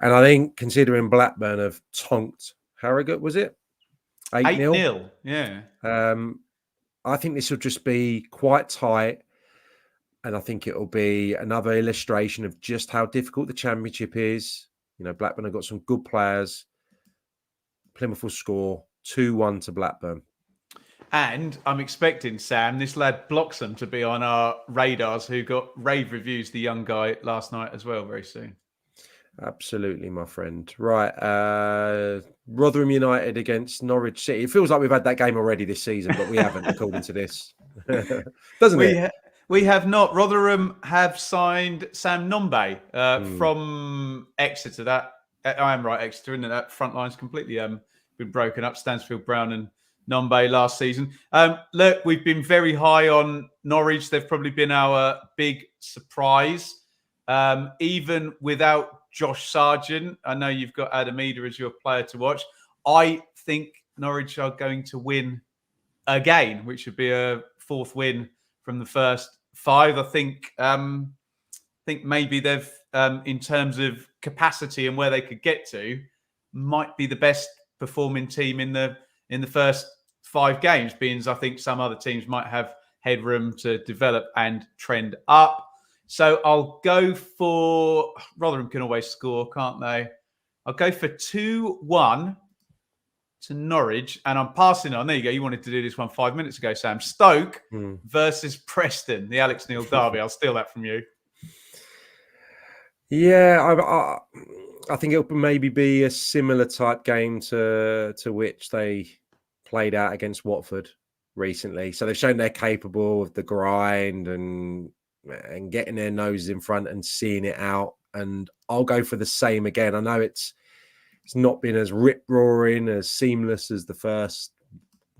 And I think considering Blackburn have tonked Harrogate, was it? 8-0? Yeah. I think this will just be quite tight. And I think it'll be another illustration of just how difficult the championship is. You know, Blackburn have got some good players. Plymouth will score 2-1 to Blackburn. And I'm expecting, Sam, this lad Bloxham to be on our radars, who got rave reviews, the young guy, last night as well, very soon. Absolutely, my friend. Right. Rotherham United against Norwich City. It feels like we've had that game already this season, but we haven't, according to this. Doesn't it? We have not. Rotherham have signed Sam Nombe from Exeter. That I am right, Exeter, isn't it? That front line's completely been broken up. Stansfield Brown and Nombe last season. Look, we've been very high on Norwich. They've probably been our big surprise. Even without Josh Sargent, I know you've got Adam Eder as your player to watch. I think Norwich are going to win again, which would be a fourth win from the first 5. I think maybe they've, in terms of capacity and where they could get to, might be the best performing team in the first 5 games, being as I think some other teams might have headroom to develop and trend up. So I'll go for Rotherham can always score, can't they? I'll go for 2-1 to Norwich, and I'm passing on. There you go. You wanted to do this one 5 minutes ago, Sam. Stoke versus Preston, the Alex Neil derby. I'll steal that from you. Yeah, I think it'll maybe be a similar type game to which they played out against Watford recently. So they've shown they're capable of the grind and getting their noses in front and seeing it out. And I'll go for the same again. I know it's not been as rip-roaring, as seamless as the first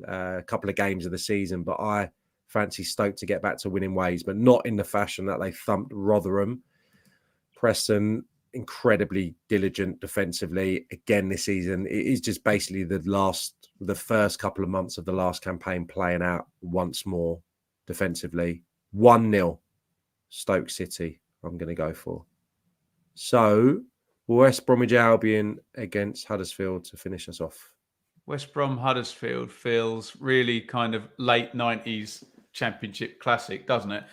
couple of games of the season, but I fancy Stoke to get back to winning ways, but not in the fashion that they thumped Rotherham. Preston, incredibly diligent defensively again this season. It is just basically the first couple of months of the last campaign playing out once more defensively. 1-0 Stoke City, I'm going to go for. So, West Bromwich Albion against Huddersfield to finish us off. West Brom Huddersfield feels really kind of late 90s championship classic, doesn't it?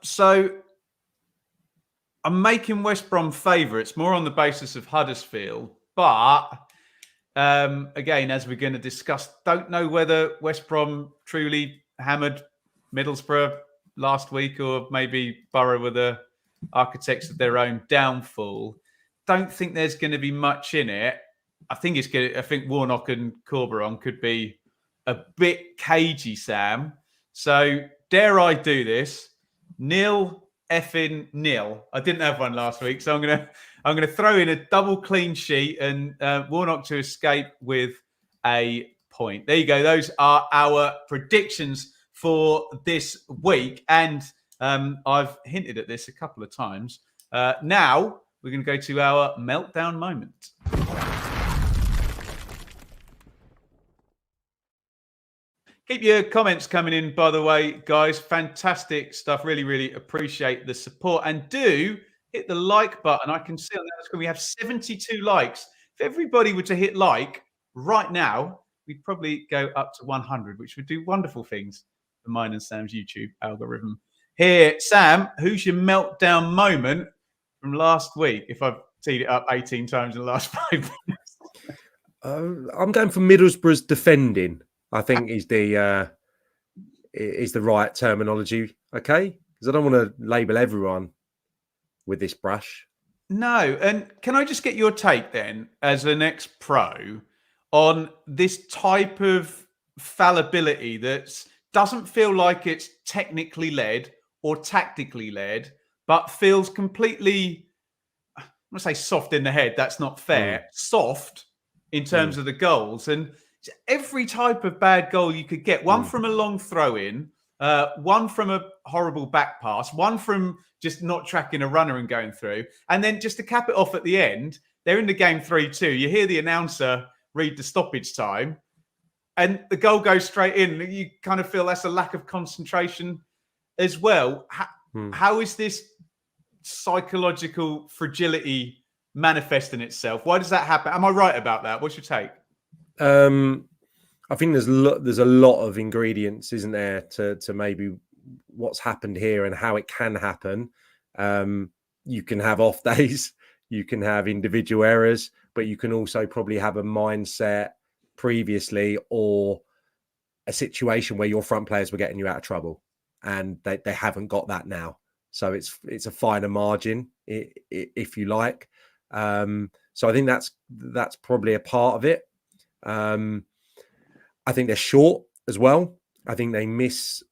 So I'm making West Brom favourites more on the basis of Huddersfield. But again, as we're going to discuss, don't know whether West Brom truly hammered Middlesbrough last week, or maybe Borough were the architects of their own downfall. Don't think there's going to be much in it. I think it's good. I think Warnock and Corberon could be a bit cagey, Sam. So dare I do this? 0-0. I didn't have one last week, so I'm gonna throw in a double clean sheet and Warnock to escape with a point. There you go. Those are our predictions for this week, and I've hinted at this a couple of times. Now we're going to go to our meltdown moment. Keep your comments coming in, by the way, guys. Fantastic stuff. Really, really appreciate the support. And do hit the like button. I can see on that screen we have 72 likes. If everybody were to hit like right now, we'd probably go up to 100, which would do wonderful things for mine and Sam's YouTube algorithm. Here, Sam, who's your meltdown moment from last week? If I've teed it up 18 times in the last 5 minutes. I'm going for Middlesbrough's defending. I think is the right terminology, okay? Because I don't want to label everyone with this brush. No, and can I just get your take then, as an ex-pro, on this type of fallibility that doesn't feel like it's technically led or tactically led, but feels completely, I'm going to say soft in the head, that's not fair, soft in terms of the goals. And every type of bad goal you could get, one from a long throw in, one from a horrible back pass, one from just not tracking a runner and going through. And then just to cap it off at the end, they're in the game 3-2. You hear the announcer read the stoppage time and the goal goes straight in. You kind of feel that's a lack of concentration as well. How is this psychological fragility manifesting itself? Why does that happen? Am I right about that? What's your take? I think there's a lot of ingredients, isn't there, to maybe what's happened here and how it can happen. You can have off days, you can have individual errors, but you can also probably have a mindset previously or a situation where your front players were getting you out of trouble, and they haven't got that now. So it's a finer margin, if you like. So I think that's probably a part of it. I think they're short as well. I think they miss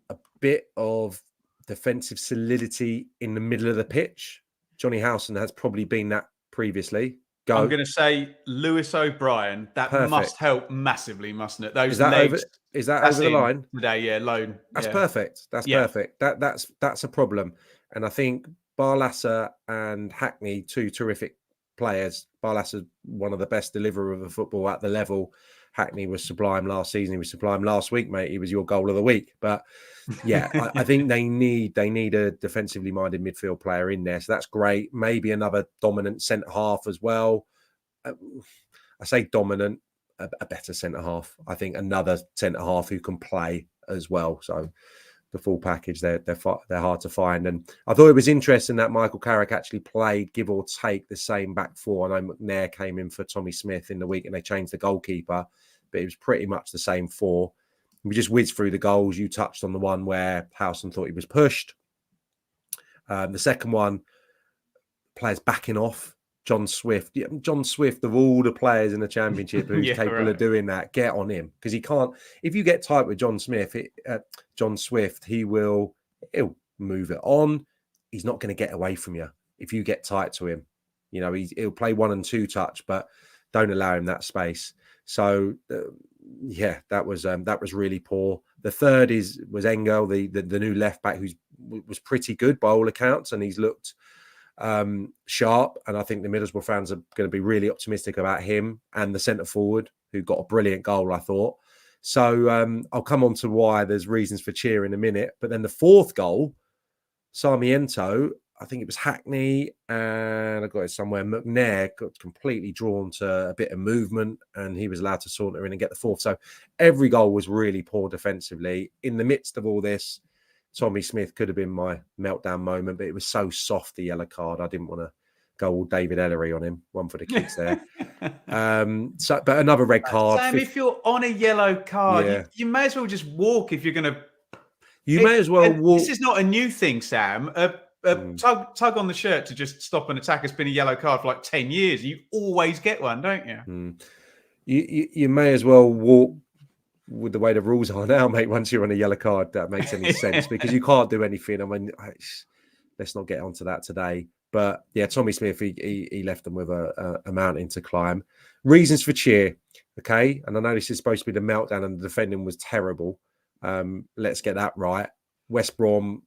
a bit of defensive solidity in the middle of the pitch. Johnny Howson has probably been that previously. I'm going to say Lewis O'Brien. That must help massively, mustn't it? Those legs. Is that over the line today? Yeah, loan. That's perfect. That's perfect. That's a problem. And I think Barlasser and Hackney, two terrific players. Barlasser, one of the best deliverer of football at the level. Hackney was sublime last season. He was sublime last week, mate. He was your goal of the week. But yeah, I think they need a defensively minded midfield player in there. So that's great. Maybe another dominant centre half as well. I say dominant, a better centre half. I think another centre half who can play as well. So the full package, they're hard to find. And I thought it was interesting that Michael Carrick actually played, give or take, the same back four. I know McNair came in for Tommy Smith in the week and they changed the goalkeeper, but it was pretty much the same four. We just whizzed through the goals. You touched on the one where Howson thought he was pushed. The second one, players backing off. John Swift. John Swift, of all the players in the Championship who's capable of doing that, get on him. Because he can't... If you get tight with John Swift, he'll move it on. He's not going to get away from you if you get tight to him. You know, he'll play 1 and 2 touch, but don't allow him that space. So, that was really poor. The third was Engel, the new left back, was pretty good by all accounts, and he's looked sharp. And I think the Middlesbrough fans are going to be really optimistic about him and the centre forward, who got a brilliant goal, I thought. So I'll come on to why there's reasons for cheer in a minute. But then the fourth goal, Sarmiento, I think it was Hackney, and I got it somewhere. McNair got completely drawn to a bit of movement, and he was allowed to saunter in and get the fourth. So every goal was really poor defensively. In the midst of all this, Tommy Smith could have been my meltdown moment, but it was so soft, the yellow card. I didn't want to go all David Ellery on him. One for the kids there. But another red card. Sam, if you're on a yellow card, you may as well just walk if you're going to You may as well walk. This is not a new thing, Sam. Tug on the shirt to just stop an attack has been a yellow card for like 10 years. You always get one, don't you? You may as well walk with the way the rules are now, mate. Once you're on a yellow card, that makes any sense because you can't do anything. I mean, let's not get onto that today. But yeah, Tommy Smith, he left them with a mountain to climb. Reasons for cheer, okay? And I know this is supposed to be the meltdown and the defending was terrible. Let's get that right. West Brom,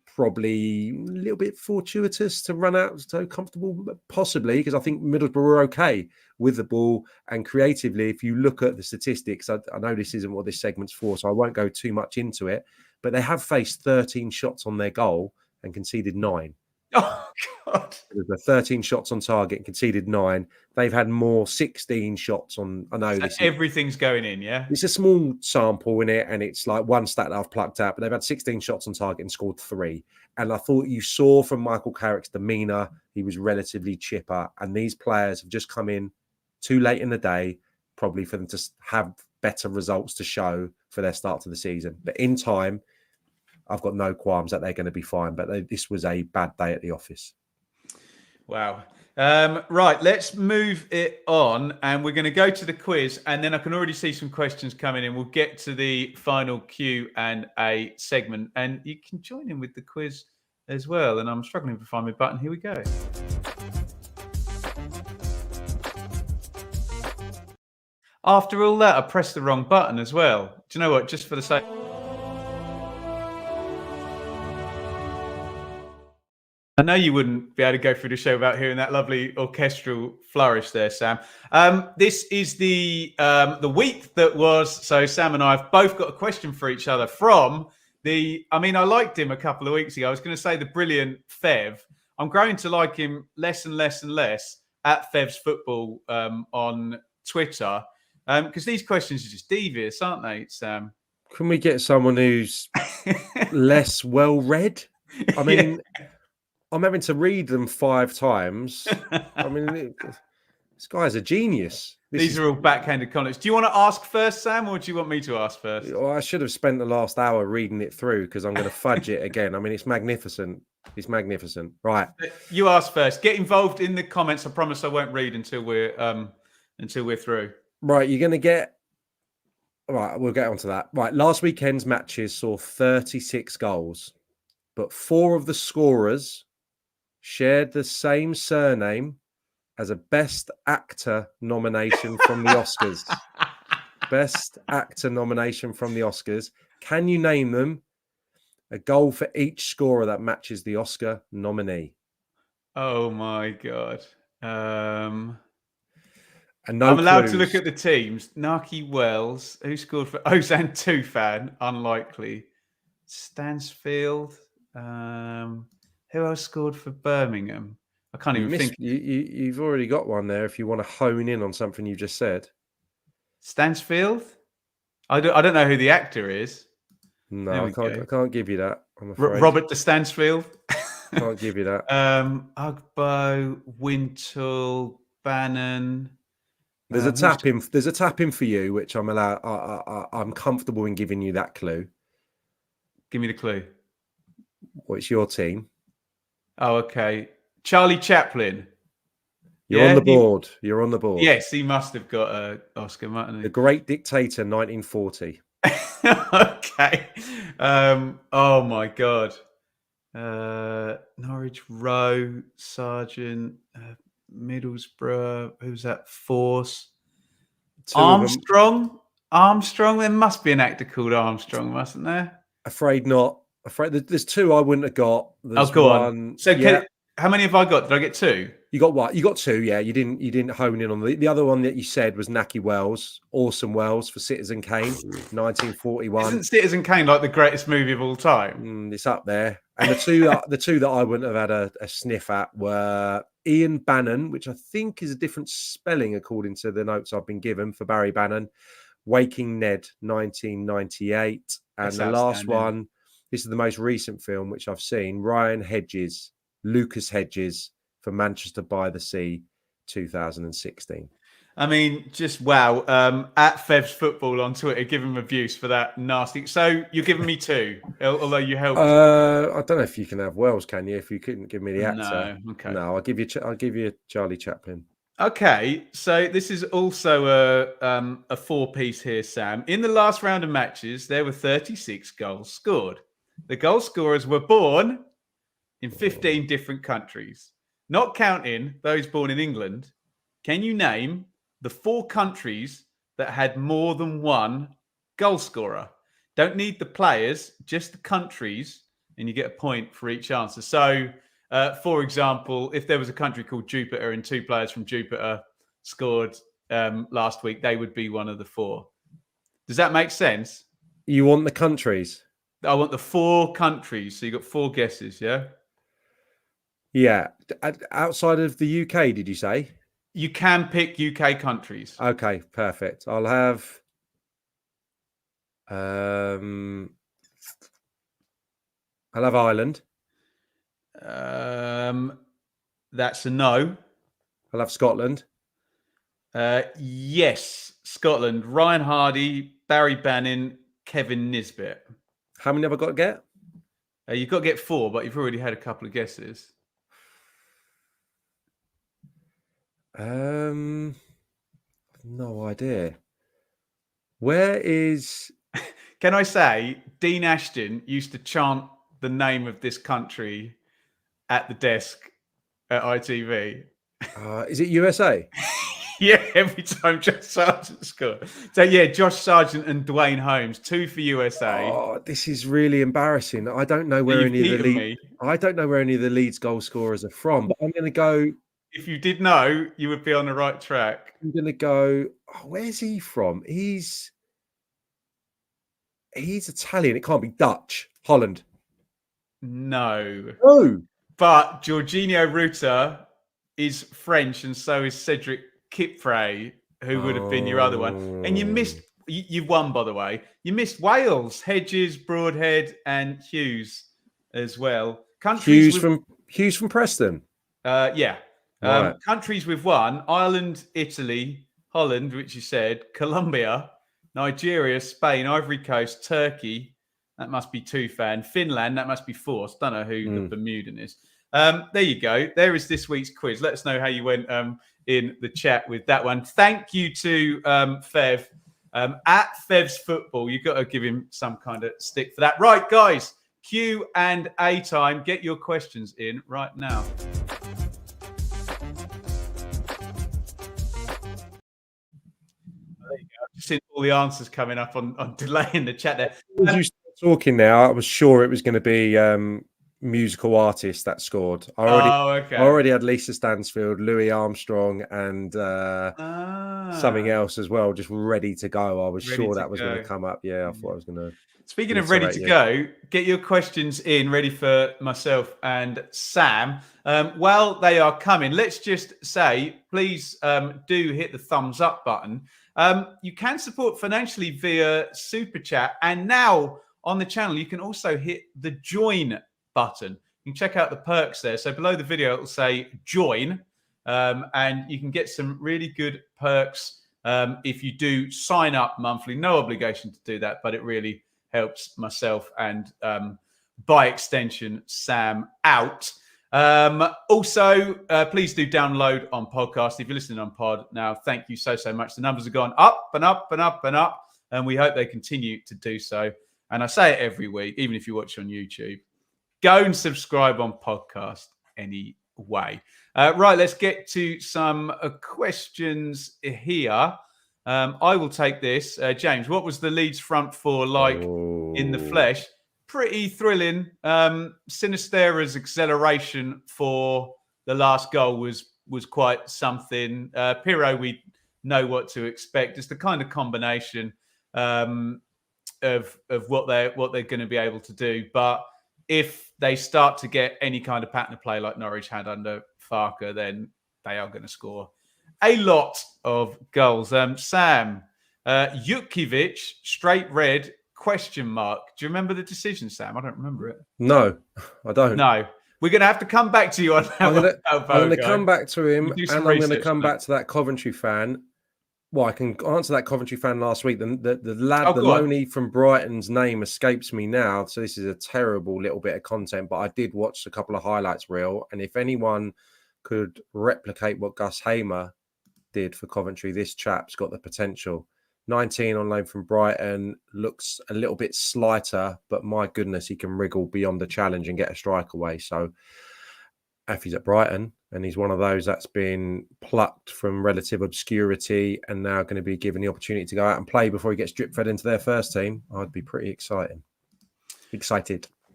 probably a little bit fortuitous to run out so comfortable, possibly, because I think Middlesbrough were okay with the ball. And creatively, if you look at the statistics, I know this isn't what this segment's for, so I won't go too much into it, but they have faced 13 shots on their goal and conceded 9. Oh, God. There's 13 shots on target and conceded 9. They've had more 16 shots on. I know everything's going in, yeah? It's a small sample in it, and it's like one stat that I've plucked out, but they've had 16 shots on target and scored 3. And I thought you saw from Michael Carrick's demeanour, he was relatively chipper. And these players have just come in too late in the day, probably for them to have better results to show for their start to the season. But in time, I've got no qualms that they're going to be fine. But this was a bad day at the office. Wow. Right, let's move it on, and we're going to go to the quiz, and then I can already see some questions coming in. We'll get to the final Q&A segment, and you can join in with the quiz as well. And I'm struggling to find my button. Here we go. After all that, I pressed the wrong button as well. Do you know what? Just for the sake... I know you wouldn't be able to go through the show without hearing that lovely orchestral flourish there, Sam. This is the week that was. So Sam and I have both got a question for each other from I liked him a couple of weeks ago. I was going to say the brilliant Fev. I'm growing to like him less and less and less at Fev's Football on Twitter because these questions are just devious, aren't they, Sam? Can we get someone who's less well-read? I mean... Yeah. I'm having to read them 5 times. I mean, this guy's a genius. These are all backhanded comments. Do you want to ask first, Sam, or do you want me to ask first? Well, I should have spent the last hour reading it through because I'm going to fudge it again. I mean, it's magnificent. It's magnificent. Right. You ask first. Get involved in the comments. I promise I won't read until we're through. Right. You're going to get... All right. We'll get onto that. Right. Last weekend's matches saw 36 goals, but 4 of the scorers shared the same surname as a Best Actor nomination from the Oscars. Best Actor nomination from the Oscars. Can you name them? A goal for each scorer that matches the Oscar nominee. Oh my God. And no I'm allowed clues. To look at the teams. Naki Wells, who scored for Ozan Tufan, unlikely. Stansfield. Who else scored for Birmingham? I can't even think. You've already got one there if you want to hone in on something you just said. Stansfield? I don't know who the actor is. No, I can't give you that. I'm afraid. Robert de Stansfield? Can't give you that. Ugbo, Wintle, Bannon. There's a tap in. There's a tap in for you, which I'm allowed. I'm comfortable in giving you that clue. Give me the clue. Well, it's your team. Oh, okay. Charlie Chaplin. You're on the board. You're on the board. Yes, he must have got an Oscar, mustn't he? The Great Dictator, 1940. Okay. Oh, my God. Norwich Row, Sergeant, Middlesbrough. Who's that? Force. Armstrong. There must be an actor called Armstrong, mustn't there? Afraid not. There's 2 I wouldn't have got. There's go on. So how many have I got? Did I get 2? You got what? You got 2, yeah. You didn't hone in on the other one that you said was Naki Wells, Orson Welles for Citizen Kane, 1941. Isn't Citizen Kane like the greatest movie of all time? It's up there. And the two that I wouldn't have had a sniff at were Ian Bannon, which I think is a different spelling according to the notes I've been given for Barry Bannon, Waking Ned, 1998. And the last one, this is the most recent film which I've seen, Ryan Hedges, Lucas Hedges for Manchester by the Sea, 2016. I mean, just wow. At Fev's Football on Twitter, give him abuse for that nasty. So you're giving me 2, although you helped. I don't know if you can have Wells, can you? If you couldn't give me the actor. No, okay. No, I'll give you Charlie Chaplin. Okay, so this is also a 4-piece here, Sam. In the last round of matches, there were 36 goals scored. The goal scorers were born in 15 different countries, not counting those born in England. Can you name the 4 countries that had more than one goal scorer? Don't need the players, just the countries, and you get a point for each answer. So, for example, if there was a country called Jupiter and 2 players from Jupiter scored last week, they would be one of the 4. Does that make sense? You want the countries? I want the 4 countries. So you got 4 guesses, yeah? Yeah. Outside of the UK, did you say? You can pick UK countries. Okay, perfect. I'll have Ireland. That's a no. I'll have Scotland. Yes, Scotland. Ryan Hardy, Barry Bannon, Kevin Nisbet. How many have I got to get? You've got to get 4, but you've already had a couple of guesses. No idea. Where is... Can I say, Dean Ashton used to chant the name of this country at the desk at ITV. Is it USA? Yeah, every time Josh Sargent scored. So, yeah, Josh Sargent and Dwayne Holmes, 2 for USA. Oh, this is really embarrassing. I don't know where any of the Leeds goal scorers are from, but I'm going to go... If you did know, you would be on the right track. I'm going to go... Oh, where's he from? He's Italian. It can't be Dutch. Holland. No. Oh. But Jorginho Ruta is French, and so is Cedric Kipre, who would have been your other one. And you missed... You've won, by the way. You missed Wales, Hedges, Broadhead, and Hughes as well. Hughes from Preston. Yeah. Right. Countries we've won: Ireland, Italy, Holland, which you said, Colombia, Nigeria, Spain, Ivory Coast, Turkey. That must be 2 fan. Finland, that must be 4. I don't know who the Bermudan is. There you go. There is this week's quiz. Let us know how you went in the chat with that one. Thank you to Fev. At Fev's Football, you've got to give him some kind of stick for that. Right, guys, Q&A time. Get your questions in right now. Seen all the answers coming up on delay in the chat there. As you started talking now, I was sure it was going to be musical artists that scored. I already had Lisa Stansfield, Louis Armstrong, and something else as well, just ready to go. I was sure that was going to come up. Yeah, I thought I was going to. Speaking of ready to go, get your questions in ready for myself and Sam. While they are coming, let's just say, please do hit the thumbs up button. You can support financially via Super Chat. And now on the channel, you can also hit the join button. You can check out the perks there. So below the video, it will say join. And you can get some really good perks if you do sign up monthly. No obligation to do that, but it really helps myself and by extension, Sam out. Also, please do download on podcast. If you're listening on pod now, thank you so much. The numbers have gone up and up and up and up, and we hope they continue to do so. And I say it every week, even if you watch on YouTube, go and subscribe on podcast anyway. Right, let's get to some questions here. I will take this. James, what was the Leeds front four like in the flesh? Pretty thrilling. Sinistera's acceleration for the last goal was quite something. Pirro, we know what to expect. It's the kind of combination of what they're going to be able to do. But if they start to get any kind of pattern of play like Norwich had under Farker, then they are going to score a lot of goals. Sam, Jukiewicz, straight red, question mark. Do you remember the decision, Sam? I don't remember it. No, I don't. No. We're going to have to come back to you on that. I'm going to come back to him, and I'm going to come back to that Coventry fan. Well, I can answer that Coventry fan last week. The lad, Oh, the go on. loanee from Brighton's name escapes me now. So this is a terrible little bit of content, but I did watch a couple of highlights reel. And if anyone could replicate what Gus Hamer did for Coventry, this chap's got the potential. 19 on loan from Brighton, looks a little bit slighter, but my goodness, he can wriggle beyond the challenge and get a strike away. So if he's at Brighton and he's one of those that's been plucked from relative obscurity and now going to be given the opportunity to go out and play before he gets drip fed into their first team, I'd be pretty excited.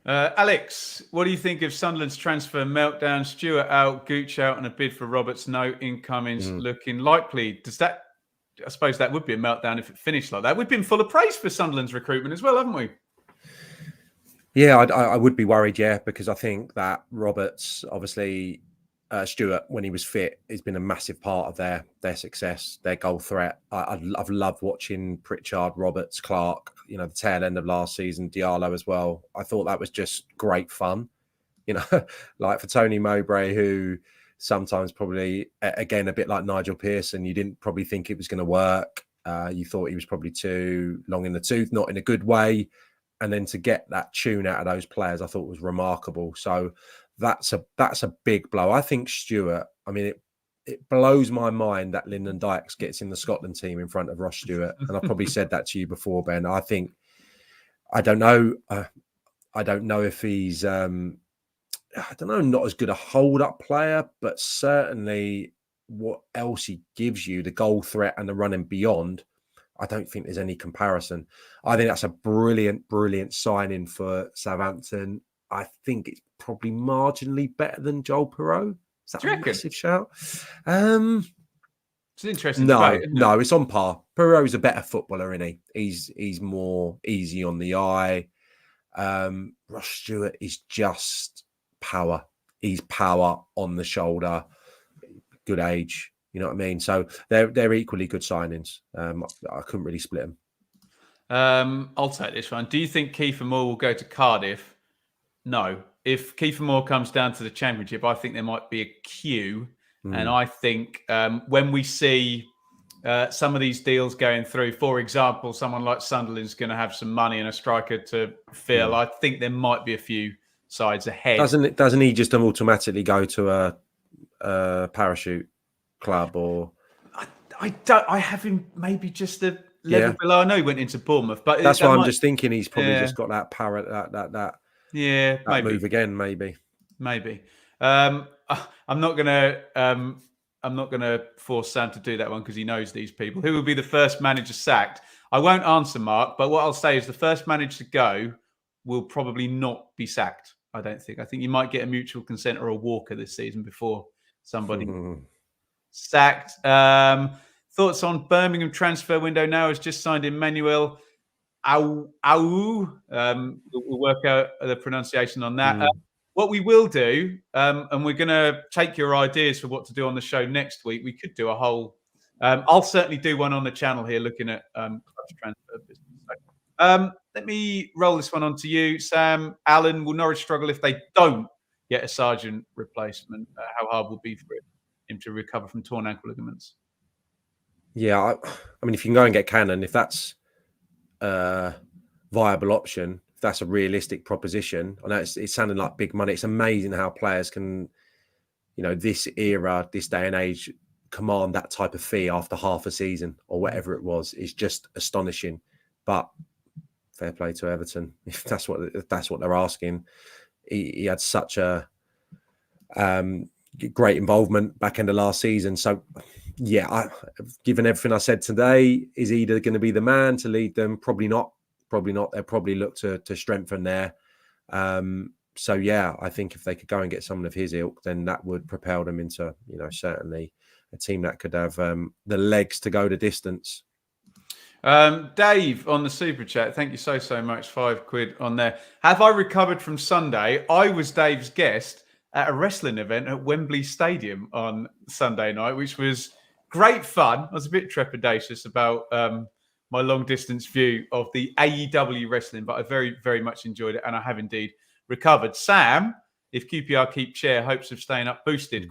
Alex, what do you think of Sunderland's transfer meltdown? Stewart out, Gooch out, and a bid for Roberts. No incomings looking likely. Does that? I suppose that would be a meltdown if it finished like that. We've been full of praise for Sunderland's recruitment as well, haven't we? Yeah, I would be worried, because I think that Roberts, obviously, Stewart, when he was fit, has been a massive part of their success, their goal threat. I've loved watching Pritchard, Roberts, Clark, the tail end of last season, Diallo as well. I thought that was just great fun. Like for Tony Mowbray, who sometimes probably, again, a bit like Nigel Pearson, you didn't probably think it was going to work. You thought he was probably too long in the tooth, not in a good way. And then to get that tune out of those players, I thought was remarkable. So that's a big blow. I think Stewart, it blows my mind that Lyndon Dykes gets in the Scotland team in front of Ross Stewart. And I've probably said that to you before, Ben. I don't know if he's, not as good a hold-up player, but certainly what else he gives you, the goal threat and the running beyond, I don't think there's any comparison. I think that's a brilliant, brilliant signing for Southampton. I think it's probably marginally better than Joel Perreault. Is that a massive shout? It's an interesting debate, isn't it? No, it's on par. Perreault's a better footballer, isn't he? He's more easy on the eye. Ross Stewart is just power. He's power on the shoulder. Good age. You know what I mean? So they're equally good signings. I couldn't really split them. I'll take this one. Do you think Kiefer Moore will go to Cardiff? No. If Kiefer Moore comes down to the Championship, I think there might be a queue. And I think when we see some of these deals going through, for example, someone like Sunderland's going to have some money and a striker to fill, I think there might be a few sides ahead. Doesn't he just automatically go to a parachute club? Or I have him maybe just a level below. I know he went into Bournemouth, but that's why I'm just thinking he's probably just got that power, that maybe move again, maybe. I'm not gonna force Sam to do that one because he knows these people. Who will be the first manager sacked? I won't answer, Mark, but what I'll say is the first manager to go will probably not be sacked. I don't think. I think you might get a mutual consent or a walker this season before somebody sacked. Thoughts on Birmingham transfer window now has just signed Emmanuel Au. We'll work out the pronunciation on that. What we will do, and we're going to take your ideas for what to do on the show next week. We could do a whole. I'll certainly do one on the channel here, looking at transfer business. So, let me roll this one on to you, Sam. Alan, will Norwich struggle if they don't get a Sargent replacement? How hard will it be for him to recover from torn ankle ligaments? Yeah, I mean, if you can go and get Cannon, if that's a viable option, if that's a realistic proposition, I know it's sounding like big money. It's amazing how players can, this era, this day and age, command that type of fee after half a season or whatever it was. It's just astonishing. But fair play to Everton if that's what they're asking. He had such a great involvement back in the last season. So, yeah, given everything I said today, is he going to be the man to lead them? Probably not. They'll probably look to strengthen there. So, yeah, I think if they could go and get someone of his ilk, then that would propel them into, certainly a team that could have the legs to go the distance. Dave on the super chat, thank you so much. £5 on there. Have I recovered from Sunday? I was Dave's guest at a wrestling event at Wembley Stadium on Sunday night, which was great fun. I was a bit trepidatious about my long distance view of the AEW wrestling, but I very, very much enjoyed it, and I have indeed recovered. Sam, if QPR keep chair, hopes of staying up boosted? ?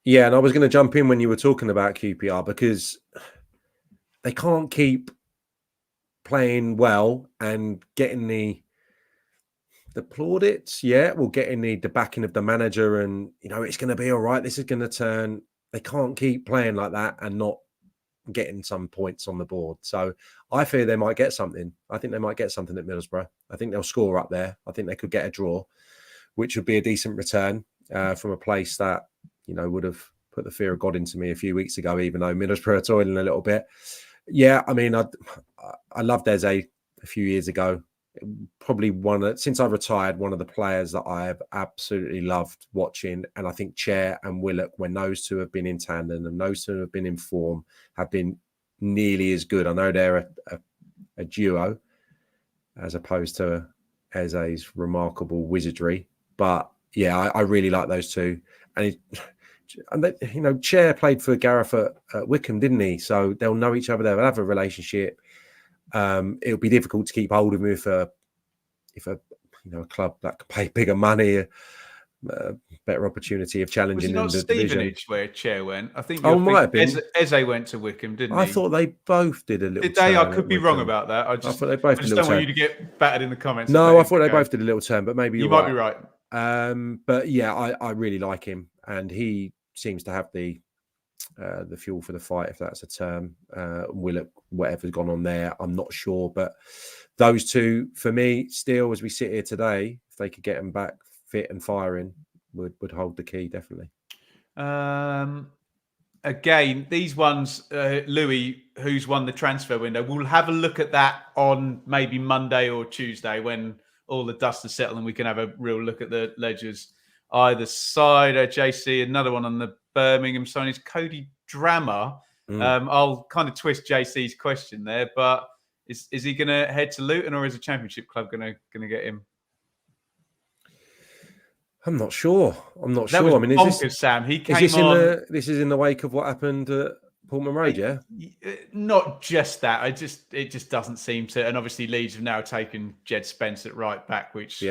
Yeah, and I was going to jump in when you were talking about QPR because they can't keep playing well and getting the plaudits. Yeah, well, getting the backing of the manager, and it's going to be all right. This is going to turn. They can't keep playing like that and not getting some points on the board. So I fear they might get something. I think they might get something at Middlesbrough. I think they'll score up there. I think they could get a draw, which would be a decent return from a place that would have put the fear of God into me a few weeks ago, even though Middlesbrough are toiling a little bit. Yeah, I mean, I loved Eze a few years ago. Probably since I retired, one of the players that I have absolutely loved watching. And I think Chair and Willock, when those two have been in tandem and those two have been in form, have been nearly as good. I know they're a duo as opposed to Eze's remarkable wizardry. But yeah, I really like those two. And Chair played for Gareth at Wickham, didn't he? So they'll know each other. They'll have a relationship. It'll be difficult to keep hold of him if a club that could pay bigger money, a better opportunity of challenging in the division. Stevenage where Chair went? I think. Might have been. Eze went to Wickham, didn't he? I thought they both did a little. Did they? I could be wrong about that. I thought they both. I just don't want you to get battered in the comments. No, I thought they both did a little turn, but maybe you might be right. But yeah, I really like him, and he seems to have the fuel for the fight, if that's a term. Willock, whatever's gone on there, I'm not sure. But those two, for me, still, as we sit here today, if they could get them back fit and firing, would hold the key, definitely. Again, these ones, Louis, who's won the transfer window, we'll have a look at that on maybe Monday or Tuesday when all the dust has settled and we can have a real look at the ledgers either side. JC, another one on the Birmingham sign is Cody Drammer. I'll kind of twist JC's question there, but is he going to head to Luton, or is a Championship club going to get him? I'm not sure. That was bonkers, Sam. He came on. This is in the wake of what happened at Portman Road, yeah? Not just that. It just doesn't seem to. And obviously, Leeds have now taken Jed Spence at right back, which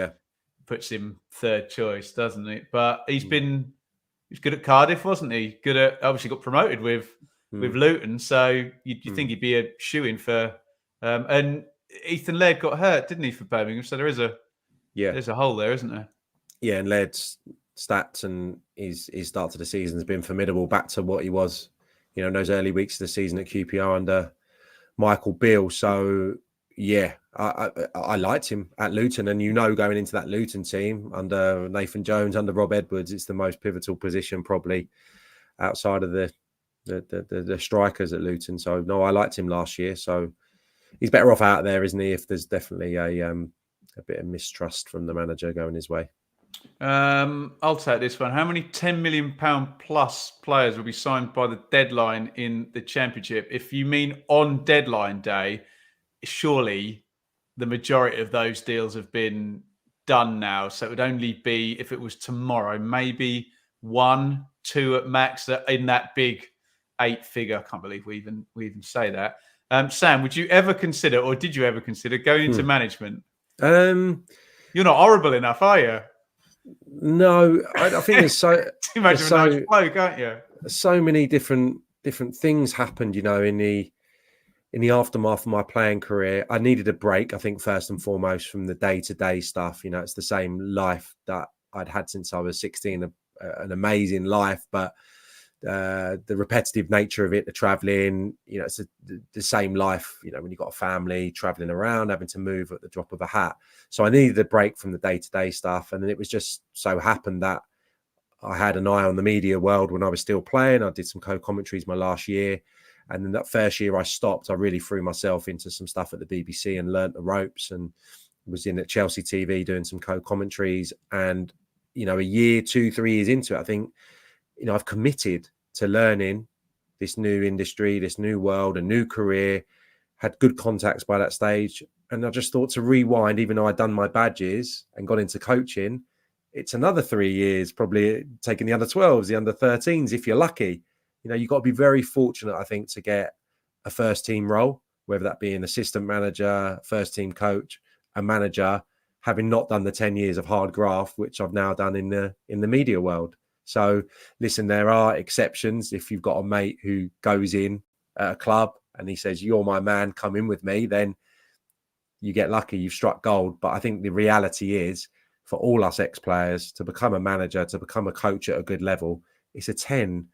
puts him third choice, doesn't it? But he's good at Cardiff, wasn't he? Good at, obviously got promoted with Luton, so you'd think he'd be a shoo-in for. And Ethan Laird got hurt, didn't he, for Birmingham? So there's a hole there, isn't there? Yeah, and Laird's stats and his start to the season has been formidable, back to what he was, in those early weeks of the season at QPR under Michael Beale. So yeah, I liked him at Luton, and going into that Luton team under Nathan Jones, under Rob Edwards, it's the most pivotal position probably outside of the strikers at Luton. So no, I liked him last year. So he's better off out there, isn't he? If there's definitely a bit of mistrust from the manager going his way. I'll take this one. How many £10 million plus players will be signed by the deadline in the Championship? If you mean on deadline day, surely the majority of those deals have been done now. So it would only be, if it was tomorrow, maybe 1, 2 at max in that big 8-figure. I can't believe we even say that. Sam, would you ever consider, or did you ever consider going into management? You're not horrible enough, are you? No, I think there's so too much of a nice bloke, aren't you? So many different things happened, in the aftermath of my playing career. I needed a break, I think, first and foremost, from the day-to-day stuff. It's the same life that I'd had since I was 16, an amazing life, but the repetitive nature of it, the traveling, it's the same life, when you've got a family, traveling around, having to move at the drop of a hat. So I needed a break from the day-to-day stuff. And then it was just so happened that I had an eye on the media world when I was still playing. I did some co-commentaries my last year. And then that first year I stopped, I really threw myself into some stuff at the BBC and learnt the ropes, and was in at Chelsea TV doing some co-commentaries. And, a year, 2, 3 years into it, I think, I've committed to learning this new industry, this new world, a new career, had good contacts by that stage. And I just thought to rewind, even though I'd done my badges and got into coaching, it's another 3 years, probably taking the under 12s, the under 13s, if you're lucky. You've got to be very fortunate, I think, to get a first team role, whether that be an assistant manager, first team coach, a manager, having not done the 10 years of hard graft, which I've now done in the media world. So listen, there are exceptions. If you've got a mate who goes in at a club and he says, "You're my man, come in with me," then you get lucky, you've struck gold. But I think the reality is, for all us ex-players, to become a manager, to become a coach at a good level, it's a 10,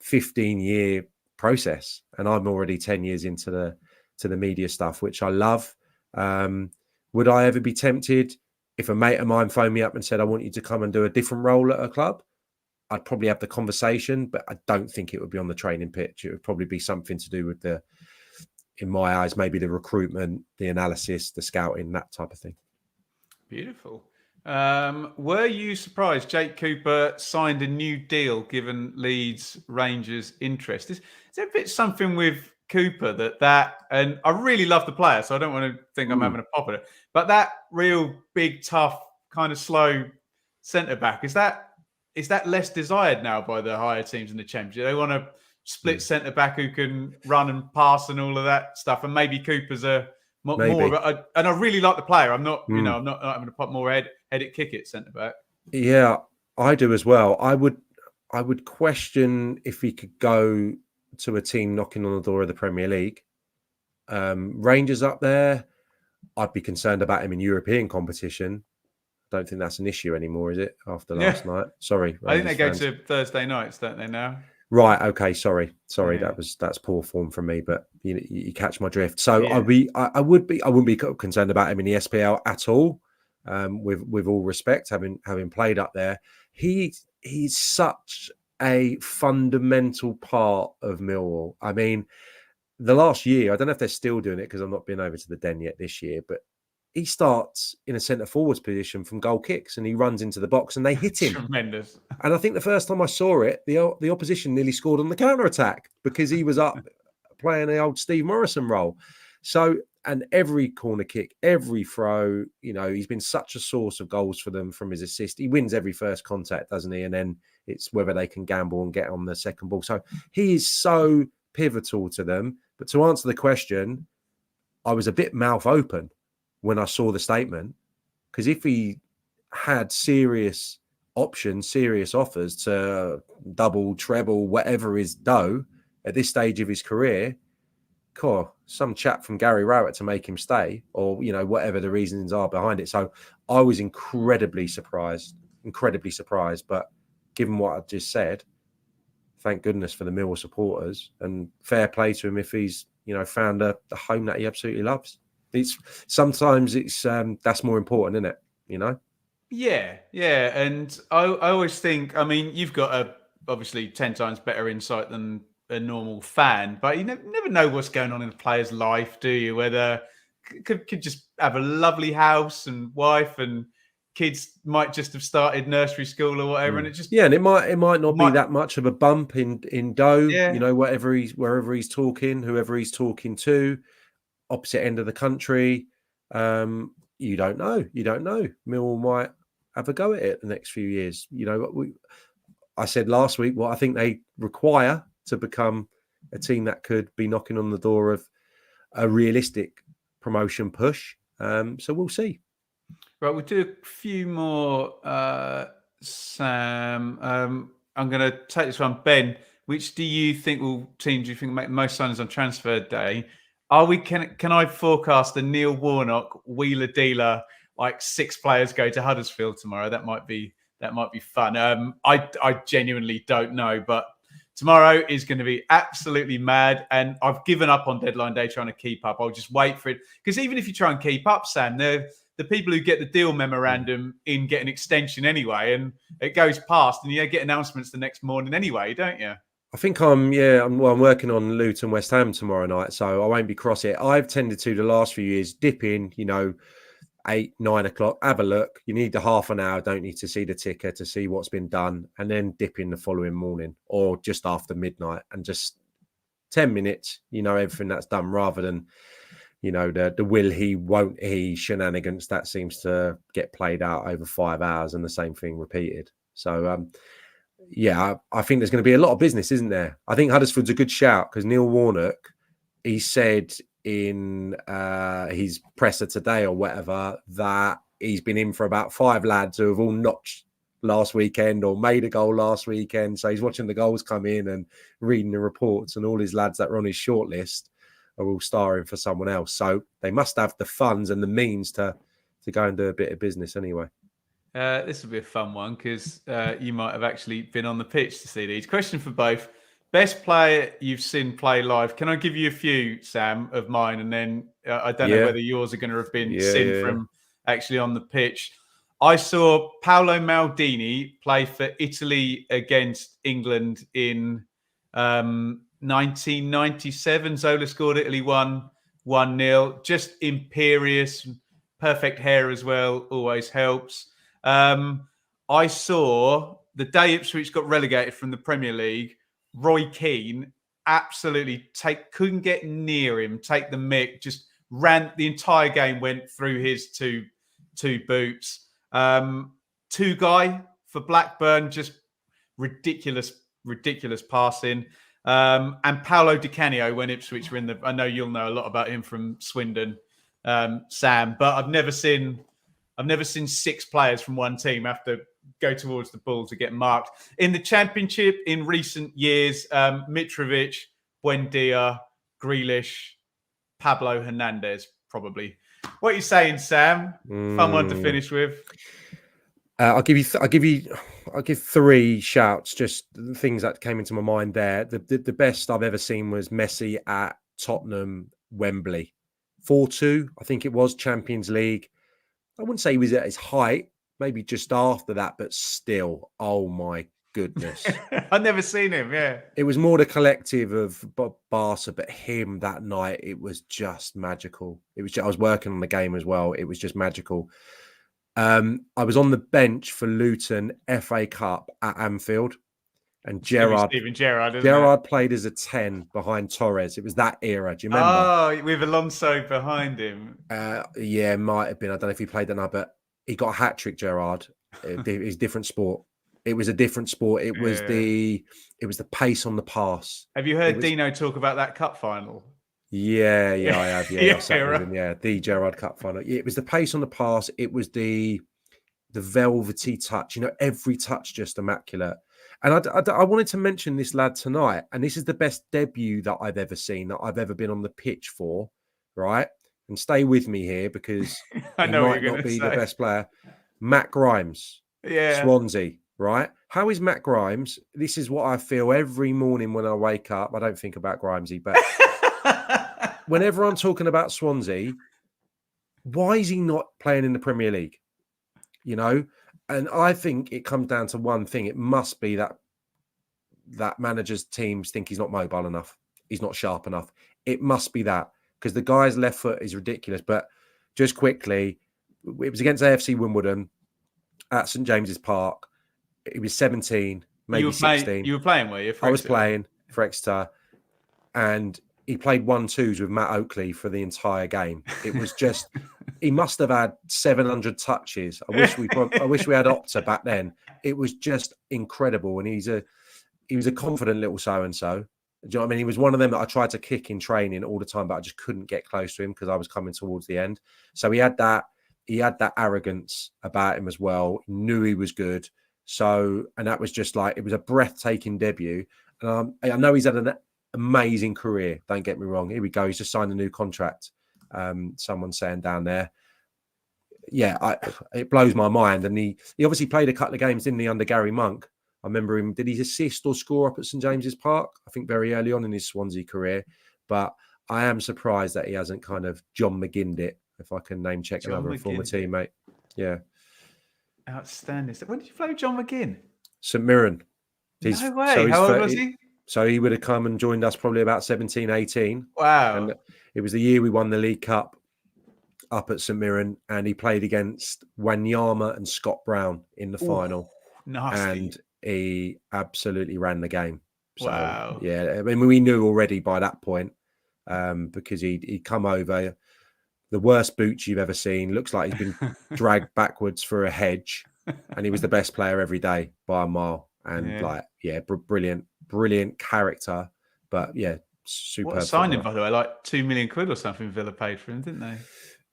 15-year process. And I'm already 10 years into the media stuff, which I love. Would I ever be tempted if a mate of mine phoned me up and said, "I want you to come and do a different role at a club"? I'd probably have the conversation, but I don't think it would be on the training pitch. It would probably be something to do with in my eyes, maybe the recruitment, the analysis, the scouting, that type of thing. Beautiful. Were you surprised Jake Cooper signed a new deal given Leeds Rangers' interest? Is there a bit something with Cooper that and I really love the player, so I don't want to think I'm having a pop at it, but that real big, tough, kind of slow centre back, is that less desired now by the higher teams in the Championship? They want a split centre back who can run and pass and all of that stuff, and maybe Cooper's more of a, and I really like the player. I'm not, I'm not having to put more head it kick it centre back. Yeah, I do as well. I would question if he could go to a team knocking on the door of the Premier League. Rangers up there, I'd be concerned about him in European competition. I don't think that's an issue anymore, is it? After last night, sorry. I think they go to Thursday nights, don't they now? Right. Okay. Sorry. Yeah. That's poor form from me, but you catch my drift. So I wouldn't be concerned about him in the SPL at all. With all respect, having played up there, he's such a fundamental part of Millwall. I mean, the last year, I don't know if they're still doing it because I've not been over to the Den yet this year, but he starts in a centre forwards position from goal kicks and he runs into the box and they hit him. Tremendous. And I think the first time I saw it, the opposition nearly scored on the counter-attack because he was up playing the old Steve Morrison role. So, and every corner kick, every throw, he's been such a source of goals for them from his assist. He wins every first contact, doesn't he? And then it's whether they can gamble and get on the second ball. So he is so pivotal to them. But to answer the question, I was a bit mouth open when I saw the statement, because if he had serious options, serious offers to double, treble, whatever his dough at this stage of his career, some chat from Gary Rowett to make him stay, or whatever the reasons are behind it. So I was incredibly surprised. But given what I just said, thank goodness for the Millwall supporters, and fair play to him if he's found the home that he absolutely loves. Sometimes that's more important, isn't it? Yeah, and I always think, I mean, you've got obviously 10 times better insight than a normal fan, but you never know what's going on in a player's life, do you? Whether could just have a lovely house and wife and kids might just have started nursery school or whatever, and it just and it might not be that much of a bump in dough. Yeah. Wherever he's talking, whoever he's talking to, opposite end of the country. You don't know. Millwall might have a go at it the next few years. I said last week what I think they require to become a team that could be knocking on the door of a realistic promotion push. So we'll see. Right, we'll do a few more, Sam. I'm going to take this one. Ben, which team do you think make the most signings on transfer day? Can I forecast a Neil Warnock wheeler dealer, like 6 players go to Huddersfield tomorrow? That might be fun. I genuinely don't know, but tomorrow is going to be absolutely mad, and I've given up on deadline day trying to keep up. I'll just wait for it, because even if you try and keep up, Sam, they're the people who get the deal memorandum in get an extension anyway, and it goes past, and you get announcements the next morning anyway, don't you? I think I'm working on Luton West Ham tomorrow night, so I won't be cross it. I've tended to the last few years dip in, 8, 9 o'clock, have a look. You need the half an hour, don't you, to see the ticker, to see what's been done, and then dip in the following morning or just after midnight and just 10 minutes, everything that's done, rather than, the will he, won't he shenanigans that seems to get played out over 5 hours and the same thing repeated. So, I think there's going to be a lot of business, isn't there? I think Huddersfield's a good shout because Neil Warnock, he said in his presser today or whatever that he's been in for about 5 lads who have all notched last weekend or made a goal last weekend. So he's watching the goals come in and reading the reports, and all his lads that are on his shortlist are all starring for someone else. So they must have the funds and the means to go and do a bit of business anyway. This will be a fun one because you might have actually been on the pitch to see these. Question for both. Best player you've seen play live. Can I give you a few, Sam, of mine? And then I don't know whether yours are going to have been seen from actually on the pitch. I saw Paolo Maldini play for Italy against England in 1997. Zola scored. Italy won 1-0. Just imperious, perfect hair as well. Always helps. I saw the day Ipswich got relegated from the Premier League, Roy Keane absolutely couldn't get near him, take the mick, just ran the entire game, went through his two boots. Two guy for Blackburn, just ridiculous passing. And Paolo Di Canio when Ipswich were in the. I know you'll know a lot about him from Swindon, Sam, but I've never seen 6 players from one team have to go towards the ball to get marked. In the Championship in recent years, Mitrovic, Buendia, Grealish, Pablo Hernandez, probably. What are you saying, Sam? Fun one to finish with. I'll give 3 shouts, just the things that came into my mind there. The best I've ever seen was Messi at Tottenham, Wembley. 4-2, I think it was, Champions League. I wouldn't say he was at his height, maybe just after that, but still, oh my goodness. I've never seen him, yeah. It was more the collective of Barca, but him that night, it was just magical. I was working on the game as well. It was just magical. I was on the bench for Luton FA Cup at Anfield, and Gerrard played as a 10 behind Torres. It was that era. Do you remember? Oh, with Alonso behind him. Yeah, might have been. I don't know if he played that now, but he got a hat trick. Gerrard. It's a different sport. It was a different sport. It was the pace on the pass. Have you heard Dino talk about that cup final? Yeah, I have. Yeah, the Gerrard Cup final. It was the pace on the pass. It was the velvety touch. Every touch just immaculate. And I wanted to mention this lad tonight, and this is the best debut that I've ever seen, that I've ever been on the pitch for, right? And stay with me here because I know he might not be the best player. Matt Grimes, Swansea, right? How is Matt Grimes? This is what I feel every morning when I wake up. I don't think about Grimesy, but whenever I'm talking about Swansea, why is he not playing in the Premier League? And I think it comes down to one thing. It must be that managers' teams think he's not mobile enough. He's not sharp enough. It must be that, because the guy's left foot is ridiculous. But just quickly, it was against AFC Wimbledon at St James's Park. He was 17, maybe 16. You were playing, were you? I was playing for Exeter, and he played 1-2s with Matt Oakley for the entire game. It was just, he must have had 700 touches. I wish we had Opta back then. It was just incredible. And he was a confident little so-and-so. Do you know what I mean? He was one of them that I tried to kick in training all the time, but I just couldn't get close to him because I was coming towards the end. So he had that arrogance about him as well. He knew he was good. So, and that was just like, it was a breathtaking debut. I know he's had an amazing career. Don't get me wrong. Here we go. He's just signed a new contract. Someone's saying down there. Yeah, it blows my mind. And he obviously played a couple of games, didn't he, under Gary Monk? I remember him. Did he assist or score up at St James's Park? I think very early on in his Swansea career. But I am surprised that he hasn't kind of John McGinned it, if I can name check another former teammate. Yeah. Outstanding. When did you play with John McGinn? St Mirren. No way. How old was he? So he would have come and joined us probably about 17, 18. Wow. And it was the year we won the League Cup up at St Mirren, and he played against Wanyama and Scott Brown in the final. Nasty. And he absolutely ran the game. So, wow. Yeah, I mean, we knew already by that point because he'd come over, the worst boots you've ever seen. Looks like he's been dragged backwards through a hedge, and he was the best player every day by a mile. And brilliant character. But yeah, super. What a signing, by the way, like £2 million or something Villa paid for him, didn't they?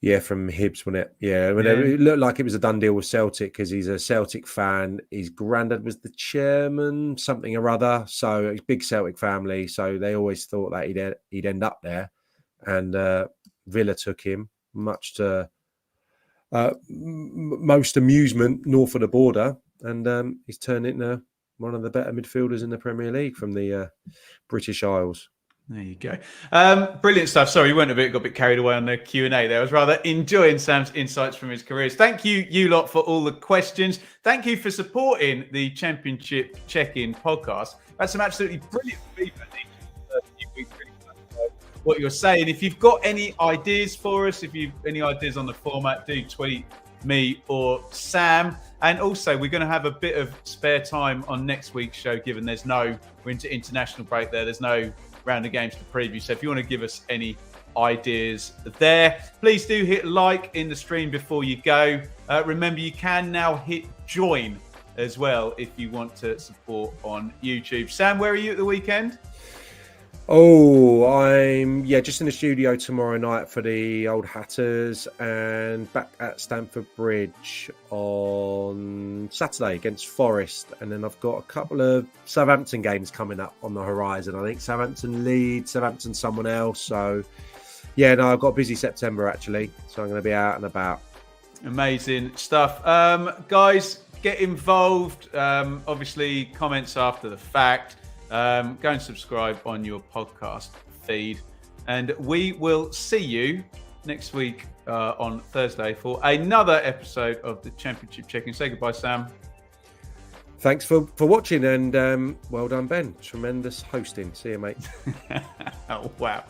Yeah, from Hibs, wasn't it? Yeah, it looked like it was a done deal with Celtic because he's a Celtic fan. His granddad was the chairman, something or other. So it's big Celtic family. So they always thought that he'd end up there. And Villa took him, much to most amusement north of the border. And he's turned into one of the better midfielders in the Premier League from the British Isles. There you go. Brilliant stuff. Sorry, we got a bit carried away on the Q&A there. I was rather enjoying Sam's insights from his careers. Thank you lot, for all the questions. Thank you for supporting the Championship Check-In podcast. That's some absolutely brilliant feedback. What you're saying. If you've got any ideas for us, if you've any ideas on the format, do tweet me or Sam. And also, we're going to have a bit of spare time on next week's show, given we're into international break there. There's no round of games to preview. So if you want to give us any ideas there, please do hit like in the stream before you go. Remember, you can now hit join as well if you want to support on YouTube. Sam, where are you at the weekend? Oh, I'm just in the studio tomorrow night for the Old Hatters and back at Stamford Bridge on Saturday against Forest. And then I've got a couple of Southampton games coming up on the horizon. I think Southampton Leeds, Southampton someone else. So, I've got a busy September actually. So I'm going to be out and about. Amazing stuff. Guys, get involved. Obviously, comments after the fact. Go and subscribe on your podcast feed. And we will see you next week on Thursday for another episode of the Championship Check-In. Say goodbye, Sam. Thanks for watching and well done, Ben. Tremendous hosting. See you, mate. Oh, wow.